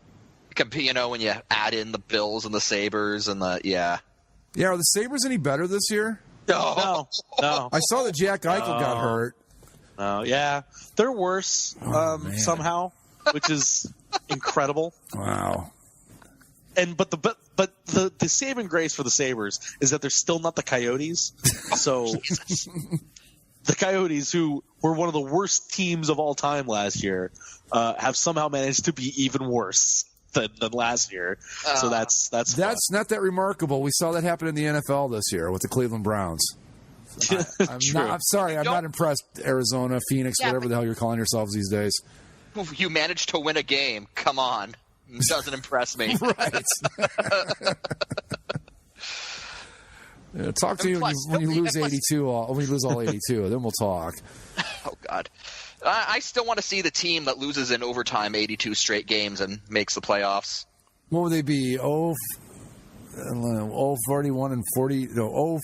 [SPEAKER 4] When you add in the Bills and the Sabres and
[SPEAKER 6] Yeah, are the Sabres any better this year?
[SPEAKER 5] No.
[SPEAKER 6] I saw that Jack Eichel got hurt.
[SPEAKER 5] No, yeah. They're worse somehow, which is incredible.
[SPEAKER 6] Wow.
[SPEAKER 5] But the saving grace for the Sabres is that they're still not the Coyotes. So the Coyotes, who were one of the worst teams of all time last year, have somehow managed to be even worse than last year. So that's
[SPEAKER 6] not that remarkable. We saw that happen in the NFL this year with the Cleveland Browns. I'm not impressed. Arizona, Phoenix, whatever the hell you're calling yourselves these days.
[SPEAKER 4] You managed to win a game. Come on. It doesn't impress me.
[SPEAKER 6] Right. Talk to you when you lose 82. When you lose all 82, then we'll talk.
[SPEAKER 4] Oh, God. I still want to see the team that loses in overtime 82 straight games and makes the playoffs.
[SPEAKER 6] What would they be? 41 and 40. No,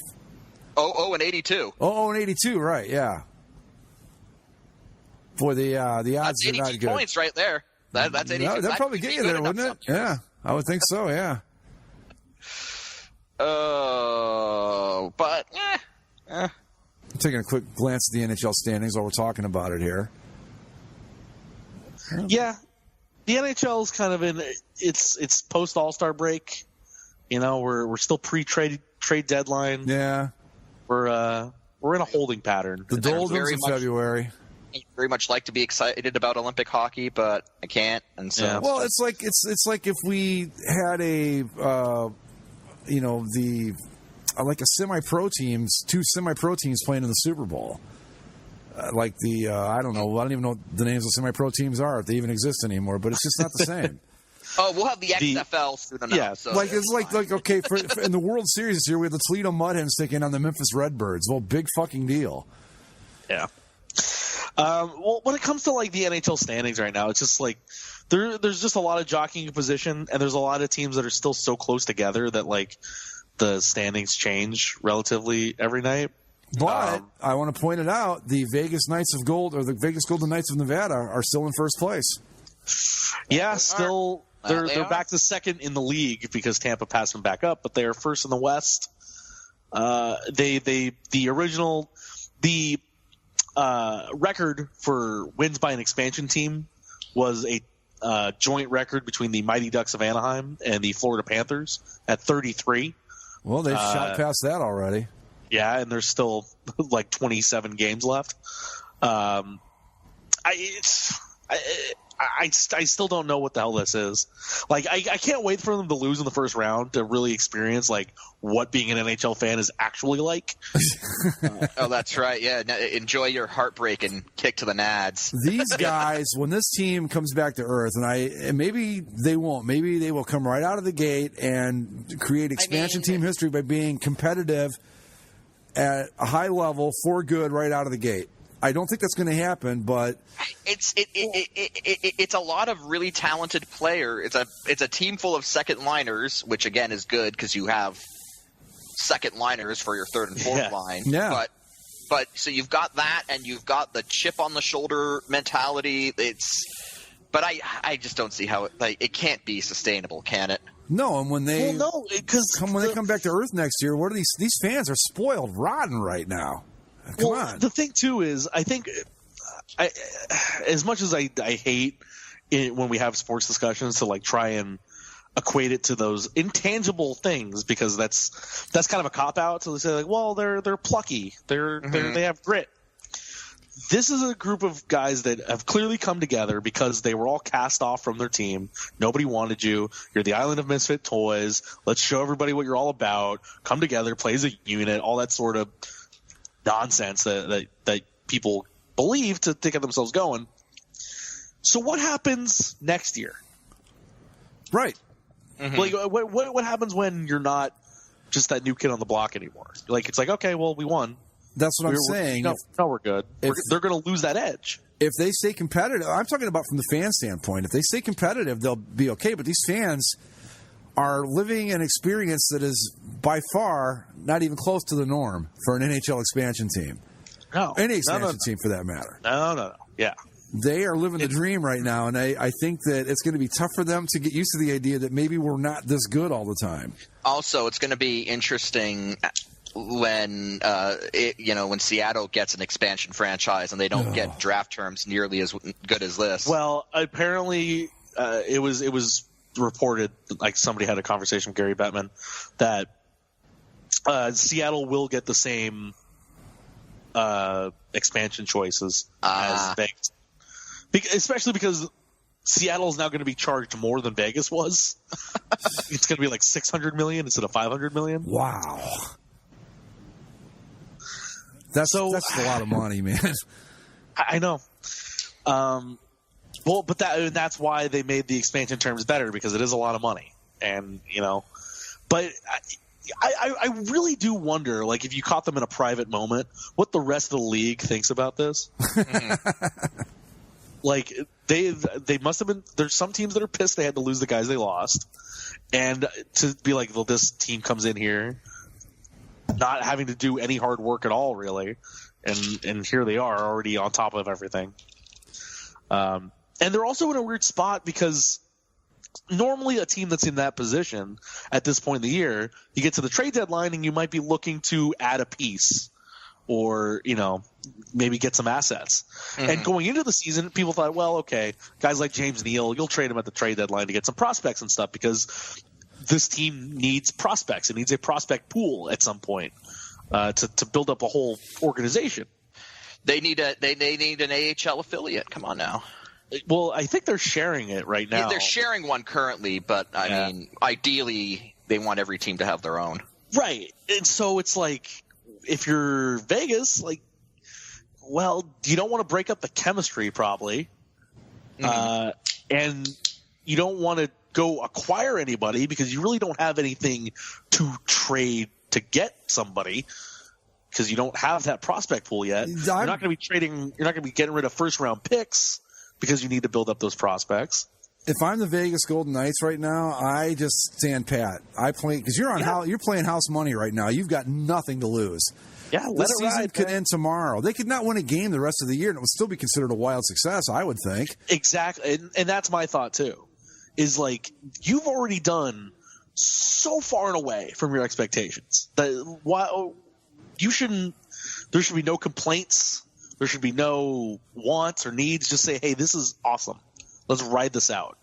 [SPEAKER 4] 0 and 82.
[SPEAKER 6] 0 and 82, right, yeah. Boy, the odds are not good.
[SPEAKER 4] 82 points right there. That's 82.
[SPEAKER 6] That'd probably get you there, wouldn't it? Yeah, I would think so, yeah.
[SPEAKER 4] But,
[SPEAKER 6] I'm taking a quick glance at the NHL standings while we're talking about it here.
[SPEAKER 5] Yeah, the NHL is kind of in its post All-Star break. We're still pre-trade deadline.
[SPEAKER 6] Yeah,
[SPEAKER 5] we're in a holding pattern.
[SPEAKER 6] The doldrums in February.
[SPEAKER 4] I very much like to be excited about Olympic hockey, but I can't. And so,
[SPEAKER 6] yeah. Well, it's like if we had a semi-pro teams, two semi-pro teams playing in the Super Bowl. I don't know. I don't even know what the names of semi-pro teams are, if they even exist anymore. But it's just not the same.
[SPEAKER 4] Oh, we'll have the XFL soon enough. Yeah,
[SPEAKER 6] so okay. For in the World Series this year, we have the Toledo Mud Hens taking on the Memphis Redbirds. Well, big fucking deal.
[SPEAKER 5] Yeah. Well, when it comes to the NHL standings right now, it's just there's just a lot of jockeying position, and there's a lot of teams that are still so close together that the standings change relatively every night.
[SPEAKER 6] But I want to point it out: the Vegas Knights of Gold, or the Vegas Golden Knights of Nevada, are still in first place.
[SPEAKER 5] Yeah, still they're back to second in the league because Tampa passed them back up, but they are first in the West. The record for wins by an expansion team was a joint record between the Mighty Ducks of Anaheim and the Florida Panthers at 33.
[SPEAKER 6] Well, they've shot past that already.
[SPEAKER 5] Yeah, and there's still 27 games left. I still don't know what the hell this is. Like, I can't wait for them to lose in the first round to really experience, like, what being an NHL fan is actually like.
[SPEAKER 4] Oh, that's right. Yeah, enjoy your heartbreak and kick to the nads.
[SPEAKER 6] These guys, when this team comes back to earth, and maybe they won't, maybe they will come right out of the gate and create expansion team history by being competitive at a high level for good right out of the gate. I don't think that's going to happen, but
[SPEAKER 4] it's a lot of really talented players. It's a team full of second liners, which again is good because you have second liners for your third and fourth line.
[SPEAKER 6] Yeah.
[SPEAKER 4] But so you've got that, and you've got the chip on the shoulder mentality. But I just don't see how it can't be sustainable, can it?
[SPEAKER 6] No, and when they
[SPEAKER 5] when
[SPEAKER 6] they come back to earth next year, what are these fans are spoiled rotten right now. Come on.
[SPEAKER 5] The thing too is, I think, as much as I hate it when we have sports discussions to like try and equate it to those intangible things, because that's kind of a cop out. So they say like, well, they're plucky, they have grit. This is a group of guys that have clearly come together because they were all cast off from their team. Nobody wanted you. You're the island of misfit toys. Let's show everybody what you're all about. Come together, play as a unit, all that sort of nonsense that people believe to get themselves going. So what happens next year?
[SPEAKER 6] Right.
[SPEAKER 5] Mm-hmm. Like what happens when you're not just that new kid on the block anymore? Like, it's like, okay, well, we won.
[SPEAKER 6] That's what I'm saying.
[SPEAKER 5] We're good. They're going to lose that edge.
[SPEAKER 6] If they stay competitive, I'm talking about from the fan standpoint. If they stay competitive, they'll be okay. But these fans are living an experience that is by far not even close to the norm for an NHL expansion team.
[SPEAKER 5] No.
[SPEAKER 6] Any expansion team for that matter.
[SPEAKER 5] No. Yeah.
[SPEAKER 6] They are living the dream right now, and I think that it's going to be tough for them to get used to the idea that maybe we're not this good all the time.
[SPEAKER 4] Also, it's going to be interesting when when Seattle gets an expansion franchise and they don't get draft terms nearly as good as this.
[SPEAKER 5] Well, apparently it was reported, like somebody had a conversation with Gary Bettman, that Seattle will get the same expansion choices as Vegas, especially because Seattle is now going to be charged more than Vegas was. It's going to be like $600 million instead of $500 million.
[SPEAKER 6] Wow. That's a lot of money, man.
[SPEAKER 5] I know. Well, but that's why they made the expansion terms better, because it is a lot of money, and but I really do wonder, like, if you caught them in a private moment, what the rest of the league thinks about this. Like, they must have been. There's some teams that are pissed they had to lose the guys they lost, and to be like, well, this team comes in here not having to do any hard work at all, really, and here they are already on top of everything. And they're also in a weird spot because normally a team that's in that position at this point in the year, you get to the trade deadline and you might be looking to add a piece or, maybe get some assets. Mm-hmm. And going into the season, people thought, well, okay, guys like James Neal, you'll trade him at the trade deadline to get some prospects and stuff, because this team needs prospects. It needs a prospect pool at some point to build up a whole organization.
[SPEAKER 4] They need an AHL affiliate. Come on now.
[SPEAKER 5] Well, I think they're sharing it right now.
[SPEAKER 4] Yeah, they're sharing one currently, but I mean, ideally, they want every team to have their own.
[SPEAKER 5] Right. And so it's like, if you're Vegas, like, well, you don't want to break up the chemistry probably. Mm-hmm. And you don't want to go acquire anybody because you really don't have anything to trade to get somebody, because you don't have that prospect pool yet. You're not going to be trading. You're not going to be getting rid of first round picks because you need to build up those prospects.
[SPEAKER 6] If I'm the Vegas Golden Knights right now, I just stand pat. I play because you're playing house money right now. You've got nothing to lose.
[SPEAKER 5] Yeah,
[SPEAKER 6] this season could end tomorrow. They could not win a game the rest of the year, and it would still be considered a wild success, I would think.
[SPEAKER 5] Exactly, and that's my thought too. Is like, you've already done so far and away from your expectations that you shouldn't. There should be no complaints. There should be no wants or needs. Just say, hey, this is awesome. Let's ride this out.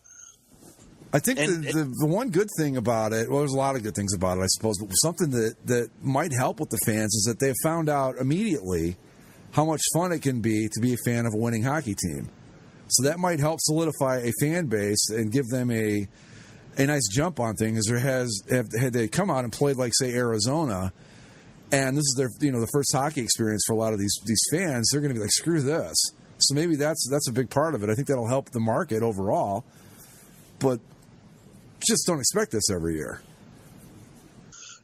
[SPEAKER 6] I think the one good thing about it, well, there's a lot of good things about it, I suppose, but something that might help with the fans is that they've found out immediately how much fun it can be to be a fan of a winning hockey team. So that might help solidify a fan base and give them a nice jump on things. Had they come out and played like, say, Arizona, and this is their the first hockey experience for a lot of these fans, they're going to be like, screw this. So maybe that's a big part of it. I think that'll help the market overall, but just don't expect this every year.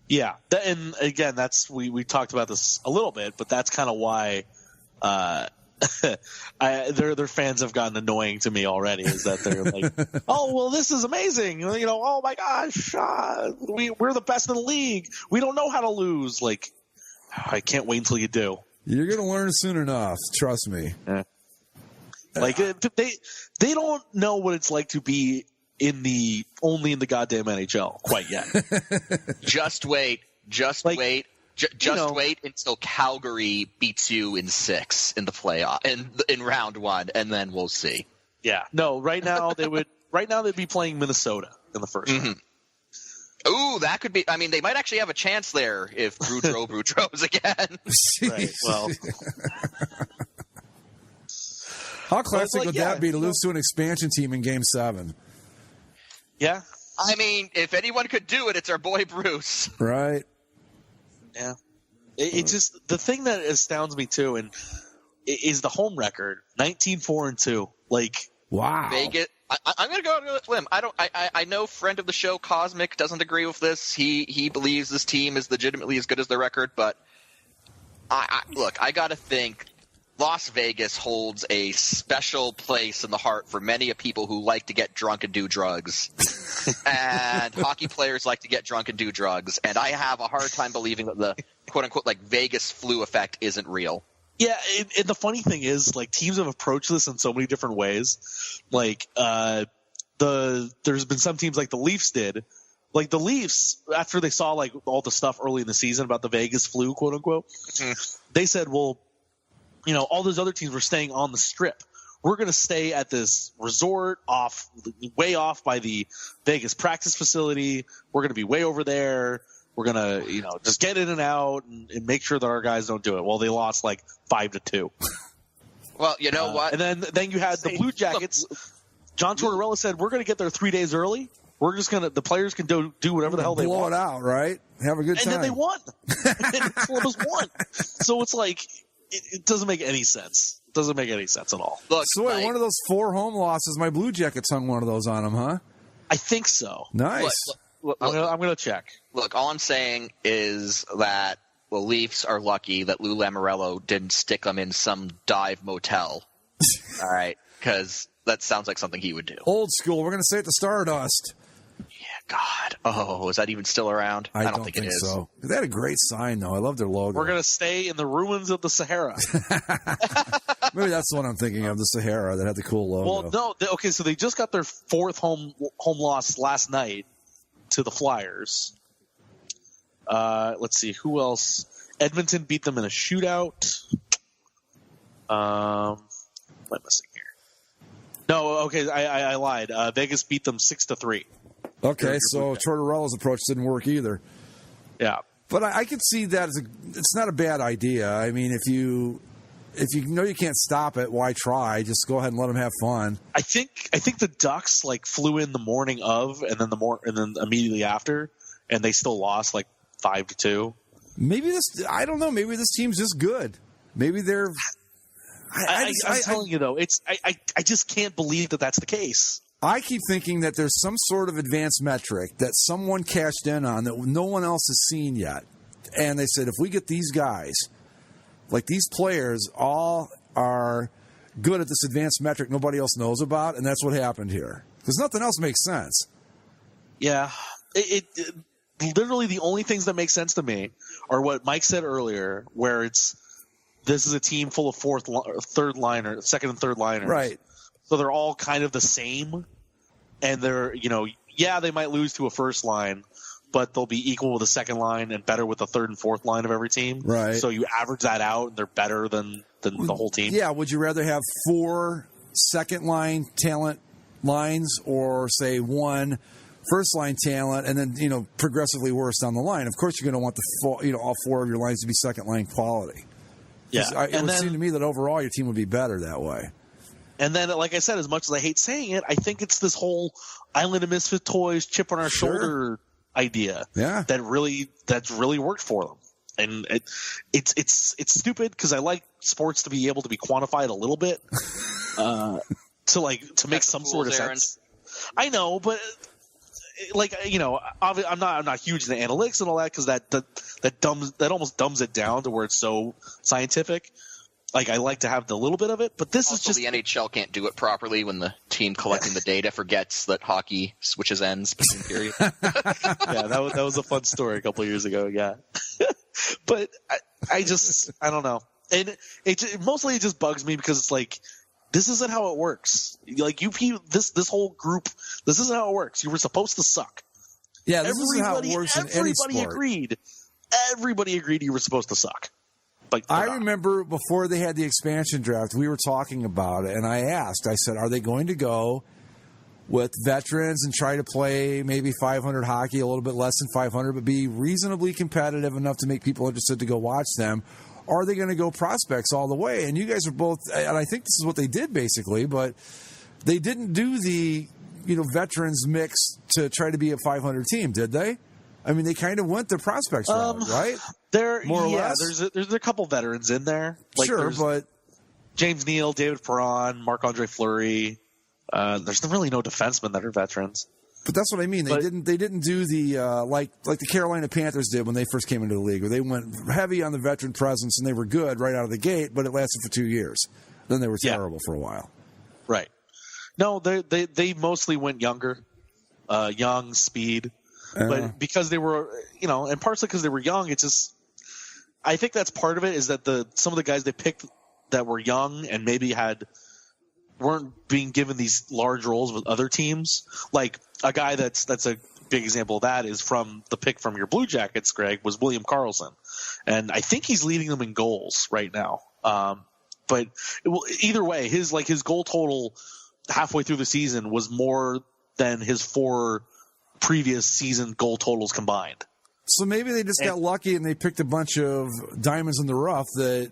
[SPEAKER 5] Yeah, and again, we talked about this a little bit, but that's kind of why their fans have gotten annoying to me already. Is that they're like, oh well, this is amazing, oh my gosh, we're the best in the league. We don't know how to lose. Like, I can't wait until you do.
[SPEAKER 6] You're going to learn soon enough. Trust me.
[SPEAKER 5] Yeah. Like they don't know what it's like to be only in the goddamn NHL quite yet.
[SPEAKER 4] Just wait. Just wait until Calgary beats you in 6 in the playoff in round 1, and then we'll see.
[SPEAKER 5] Yeah. No. Right now they'd be playing Minnesota in the first round.
[SPEAKER 4] Ooh, that could be. I mean, they might actually have a chance there if Boudreaux's again.
[SPEAKER 5] Right. Well.
[SPEAKER 6] How classic would that be to lose to an expansion team in Game 7?
[SPEAKER 5] Yeah.
[SPEAKER 4] I mean, if anyone could do it, it's our boy Bruce.
[SPEAKER 6] Right.
[SPEAKER 5] Yeah. It just the thing that astounds me too, and is the home record, 19-4-2. Like,
[SPEAKER 6] wow.
[SPEAKER 4] Vegas. I'm going to go on a limb. I know friend of the show Cosmic doesn't agree with this. He believes this team is legitimately as good as their record, but I got to think Las Vegas holds a special place in the heart for many of people who like to get drunk and do drugs. And hockey players like to get drunk and do drugs. And I have a hard time believing that the quote-unquote like Vegas flu effect isn't real.
[SPEAKER 5] Yeah, and the funny thing is, like, teams have approached this in so many different ways. Like, there's been some teams like the Leafs did. Like, the Leafs, after they saw, like, all the stuff early in the season about the Vegas flu, quote-unquote, they said, well, all those other teams were staying on the Strip. We're going to stay at this resort way off by the Vegas practice facility. We're going to be way over there. We're going to, just get in and out and make sure that our guys don't do it. Well, they lost like 5-2.
[SPEAKER 4] Well, you know what?
[SPEAKER 5] And then you had the Blue Jackets. John Tortorella said, we're going to get there 3 days early. We're just going to – the players can do whatever the hell they want.
[SPEAKER 6] Blow it out, right? Have a good time.
[SPEAKER 5] And then they won. And Columbus won. So it's like it doesn't make any sense. It doesn't make any sense at all.
[SPEAKER 4] Look,
[SPEAKER 6] so wait, one of those 4 home losses, my Blue Jackets hung one of those on them, huh?
[SPEAKER 5] I think so.
[SPEAKER 6] Nice.
[SPEAKER 5] Look, I'm going to check.
[SPEAKER 4] Look, all I'm saying is that the Leafs are lucky that Lou Lamoriello didn't stick them in some dive motel. All right, because that sounds like something he would do.
[SPEAKER 6] Old school. We're going to say it to Stardust.
[SPEAKER 4] Yeah, God. Oh, is that even still around?
[SPEAKER 6] I don't think it is. So. They had a great sign, though. I love their logo.
[SPEAKER 5] We're going to stay in the ruins of the Sahara.
[SPEAKER 6] Maybe that's the one I'm thinking of, the Sahara that had the cool logo.
[SPEAKER 5] Well, no. Okay, so they just got their 4th home loss last night to the Flyers. Let's see. Who else? Edmonton beat them in a shootout. What am I missing here? No, okay, I lied. Vegas beat them 6-3.
[SPEAKER 6] Okay, so Tortorella's approach didn't work either.
[SPEAKER 5] Yeah.
[SPEAKER 6] But I could see that it's not a bad idea. I mean, if you know you can't stop it, why try? Just go ahead and let them have fun.
[SPEAKER 5] I think the Ducks flew in the morning of, and then immediately after, and they still lost 5-2.
[SPEAKER 6] Maybe I don't know. Maybe this team's just good. Maybe they're.
[SPEAKER 5] I'm telling you though, I just can't believe that that's the case.
[SPEAKER 6] I keep thinking that there's some sort of advanced metric that someone cashed in on that no one else has seen yet. And they said, if we get these guys, these players all are good at this advanced metric nobody else knows about, and that's what happened here. Because nothing else makes sense.
[SPEAKER 5] Yeah. It literally the only things that make sense to me are what Mike said earlier, where this is a team full of second and third liners.
[SPEAKER 6] Right.
[SPEAKER 5] So they're all kind of the same, and they're, they might lose to a first line, but they'll be equal with the second line and better with the third and fourth line of every team.
[SPEAKER 6] Right.
[SPEAKER 5] So you average that out, and they're better than the whole team.
[SPEAKER 6] Yeah. Would you rather have 4 second line talent lines, or say 1 first line talent, and then progressively worse down the line? Of course, you're going to want all 4 of your lines to be second line quality.
[SPEAKER 5] Yeah.
[SPEAKER 6] It would seem to me that overall your team would be better that way.
[SPEAKER 5] And then, like I said, as much as I hate saying it, I think it's this whole Island of Misfit Toys, chip on our shoulder idea that's really worked for them. And it's stupid because I like sports to be able to be quantified a little bit to make some sort of sense. I know, but I'm not huge into analytics and all that because that almost dumbs it down to where it's so scientific. Like, I like to have the little bit of it, but this
[SPEAKER 4] also,
[SPEAKER 5] is just
[SPEAKER 4] the NHL can't do it properly when the team collecting the data forgets that hockey switches ends between periods.
[SPEAKER 5] Yeah, that was a fun story a couple of years ago. Yeah, but I don't know, and it mostly just bugs me because it's like, this isn't how it works. Like, this whole group, this isn't how it works. You were supposed to suck.
[SPEAKER 6] Yeah, this isn't how it works in any sport.
[SPEAKER 5] Everybody agreed you were supposed to suck. Like,
[SPEAKER 6] I remember before they had the expansion draft, we were talking about it, and I said, are they going to go with veterans and try to play maybe 500 hockey, a little bit less than 500, but be reasonably competitive enough to make people interested to go watch them? Or are they going to go prospects all the way? And you guys are both, and I think this is what they did basically, but they didn't do the veterans mix to try to be a 500 team, did they? I mean, they kind of went the prospects route, right? More or less.
[SPEAKER 5] There's a couple veterans in there. Like,
[SPEAKER 6] sure, but
[SPEAKER 5] James Neal, David Perron, Marc-Andre Fleury. There's really no defensemen that are veterans.
[SPEAKER 6] But that's what I mean. They didn't do the like the Carolina Panthers did when they first came into the league, where they went heavy on the veteran presence and they were good right out of the gate, but it lasted for 2 years. Then they were terrible for a while.
[SPEAKER 5] Right. No, they mostly went younger, young, speed. But because they were, and partially because they were young, it's just, I think that's part of it, is that some of the guys they picked that were young and maybe weren't being given these large roles with other teams. Like, a guy that's a big example of that is from the pick from your Blue Jackets, Greg, was William Karlsson. And I think he's leading them in goals right now. But either way, his goal total halfway through the season was more than his 4 previous season goal totals combined.
[SPEAKER 6] So maybe they just got lucky and they picked a bunch of diamonds in the rough that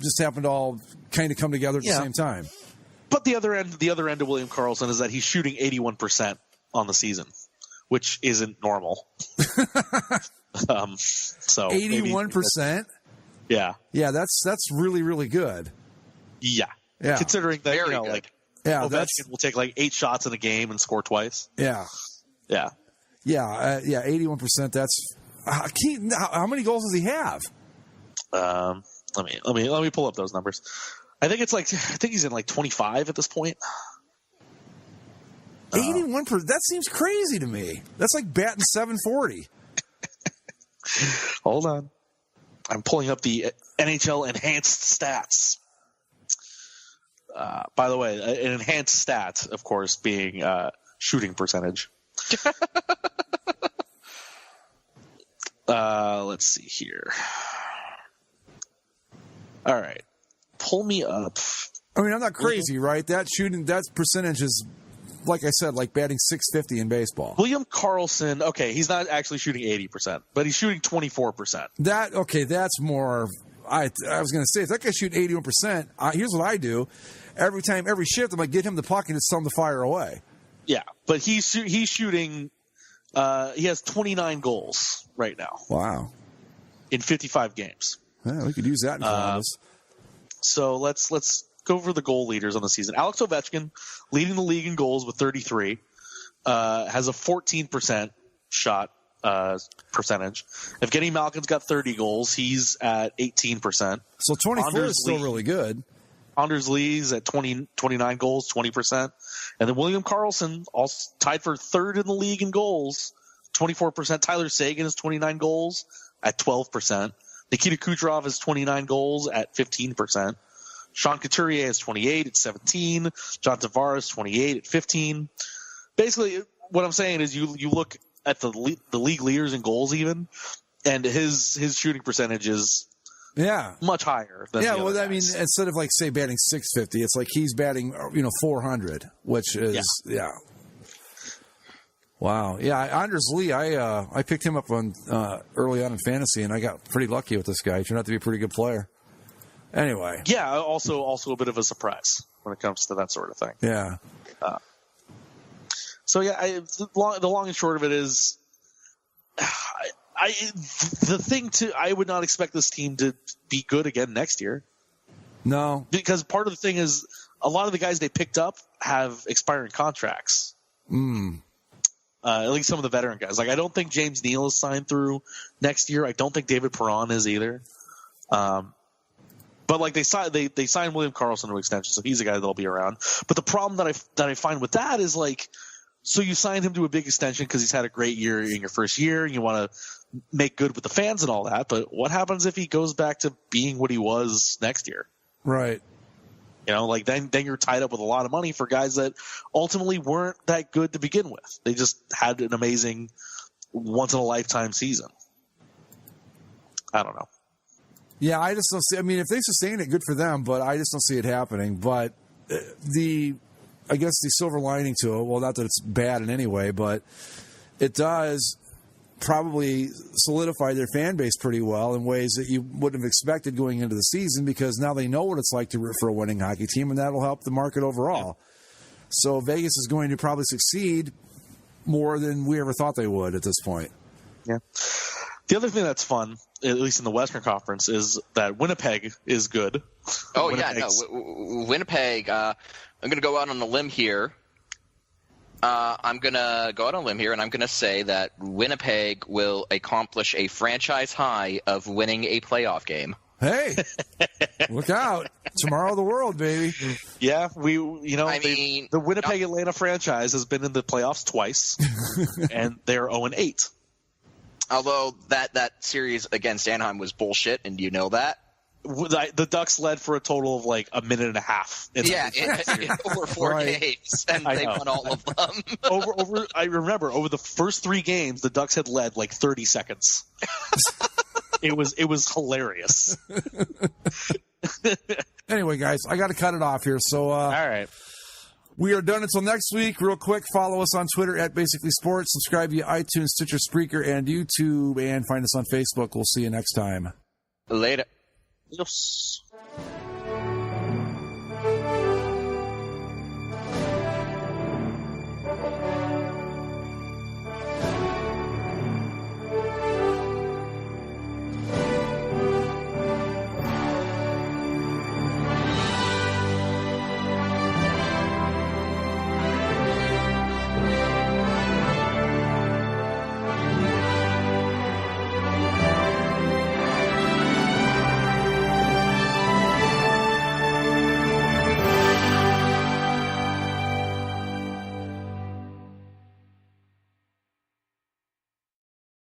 [SPEAKER 6] just happened to all kind of come together at the same time.
[SPEAKER 5] But the other end of William Karlsson is that he's shooting 81% on the season, which isn't normal. So
[SPEAKER 6] 81%.
[SPEAKER 5] Yeah.
[SPEAKER 6] Yeah, that's really, really good.
[SPEAKER 5] Yeah.
[SPEAKER 6] Yeah.
[SPEAKER 5] Considering that Ovechkin will take 8 shots in a game and score twice.
[SPEAKER 6] Yeah.
[SPEAKER 5] Yeah.
[SPEAKER 6] Yeah. 81%. That's how many goals does he have?
[SPEAKER 5] Let me pull up those numbers. I think he's in 25 at this point.
[SPEAKER 6] 81%. That seems crazy to me. That's like batting 740.
[SPEAKER 5] Hold on. I'm pulling up the NHL enhanced stats. By the way, an enhanced stat, of course, being shooting percentage. Let's see here. All right. Pull me up.
[SPEAKER 6] I mean, I'm not crazy, right? That percentage is, like I said, like batting 650 in baseball.
[SPEAKER 5] William Karlsson, okay, he's not actually shooting 80%, but he's shooting 24%.
[SPEAKER 6] That's more. I was going to say, if that guy shooting 81%, here's what I do. Every shift, I'm going to get him the puck and just tell him to fire away.
[SPEAKER 5] Yeah, but he's shooting. He has 29 goals right now.
[SPEAKER 6] Wow.
[SPEAKER 5] In 55 games.
[SPEAKER 6] Yeah, we could use that in Columbus.
[SPEAKER 5] So let's go over the goal leaders on the season. Alex Ovechkin, leading the league in goals with 33, has a 14% shot percentage. Evgeny Malkin's got 30 goals. He's at 18%.
[SPEAKER 6] So 24 is still really good.
[SPEAKER 5] Anders Lee's at 29 goals, 20%. And then William Karlsson, also tied for third in the league in goals, 24%. Tyler Seguin has 29 goals at 12%. Nikita Kucherov has 29 goals at 15%. Sean Couturier has 28 at 17. John Tavares 28 at 15. Basically, what I'm saying is you look at the league leaders in goals even, and his shooting percentage is much higher than the other guys.
[SPEAKER 6] I mean, instead of say batting 650, it's like he's batting 400, which is Wow. Yeah, Anders Lee, I picked him up on early on in fantasy, and I got pretty lucky with this guy. He turned out to be a pretty good player. Anyway.
[SPEAKER 5] Yeah, also a bit of a surprise. when it comes to that sort of thing.
[SPEAKER 6] Yeah.
[SPEAKER 5] So yeah, the long and short of it is, I would not expect this team to be good again next year.
[SPEAKER 6] No,
[SPEAKER 5] because part of the thing is a lot of the guys they picked up have expiring contracts. At least some of the veteran guys. Like I don't think James Neal is signed through next year. I don't think David Perron is either. But like they signed William Karlsson to extension, so he's a guy that'll be around. But the problem that I find with that is like, so you signed him to a big extension because he's had a great year in your first year, and you want to make good with the fans and all that. But what happens if he goes back to being what he was next year?
[SPEAKER 6] Right.
[SPEAKER 5] You know, like then you're tied up with a lot of money for guys that ultimately weren't that good to begin with. They just had an amazing once in a lifetime season. I don't know. Yeah,
[SPEAKER 6] I just don't see. I mean, if they sustain it, good for them. But I just don't see it happening. But I guess the silver lining to it, well, not that it's bad in any way, but it does probably solidify their fan base pretty well in ways that you wouldn't have expected going into the season, because now they know what it's like to root for a winning hockey team, and that'll help the market overall. So Vegas is going to probably succeed more than we ever thought they would at this point.
[SPEAKER 5] Yeah. The other thing that's fun, at least in the Western Conference, is that Winnipeg is good.
[SPEAKER 4] Oh, Winnipeg. I'm going to go out on a limb here. And I'm going to say that Winnipeg will accomplish a franchise high of winning a playoff game.
[SPEAKER 6] Hey, look out. Tomorrow the world, baby.
[SPEAKER 5] Yeah, the Winnipeg Atlanta franchise has been in the playoffs twice, and they're 0-8.
[SPEAKER 4] Although that series against Anaheim was bullshit, and you know that.
[SPEAKER 5] The Ducks led for a total of like a minute and a half.
[SPEAKER 4] In over 4 games, and they won all of them.
[SPEAKER 5] I remember over the first 3 games, the Ducks had led like 30 seconds. It was hilarious.
[SPEAKER 6] Anyway, guys, I got to cut it off here. So,
[SPEAKER 5] all right.
[SPEAKER 6] We are done until next week. Real quick, follow us on Twitter at Basically Sports. Subscribe via iTunes, Stitcher, Spreaker, and YouTube. And find us on Facebook. We'll see you next time.
[SPEAKER 4] Later.
[SPEAKER 5] Yes.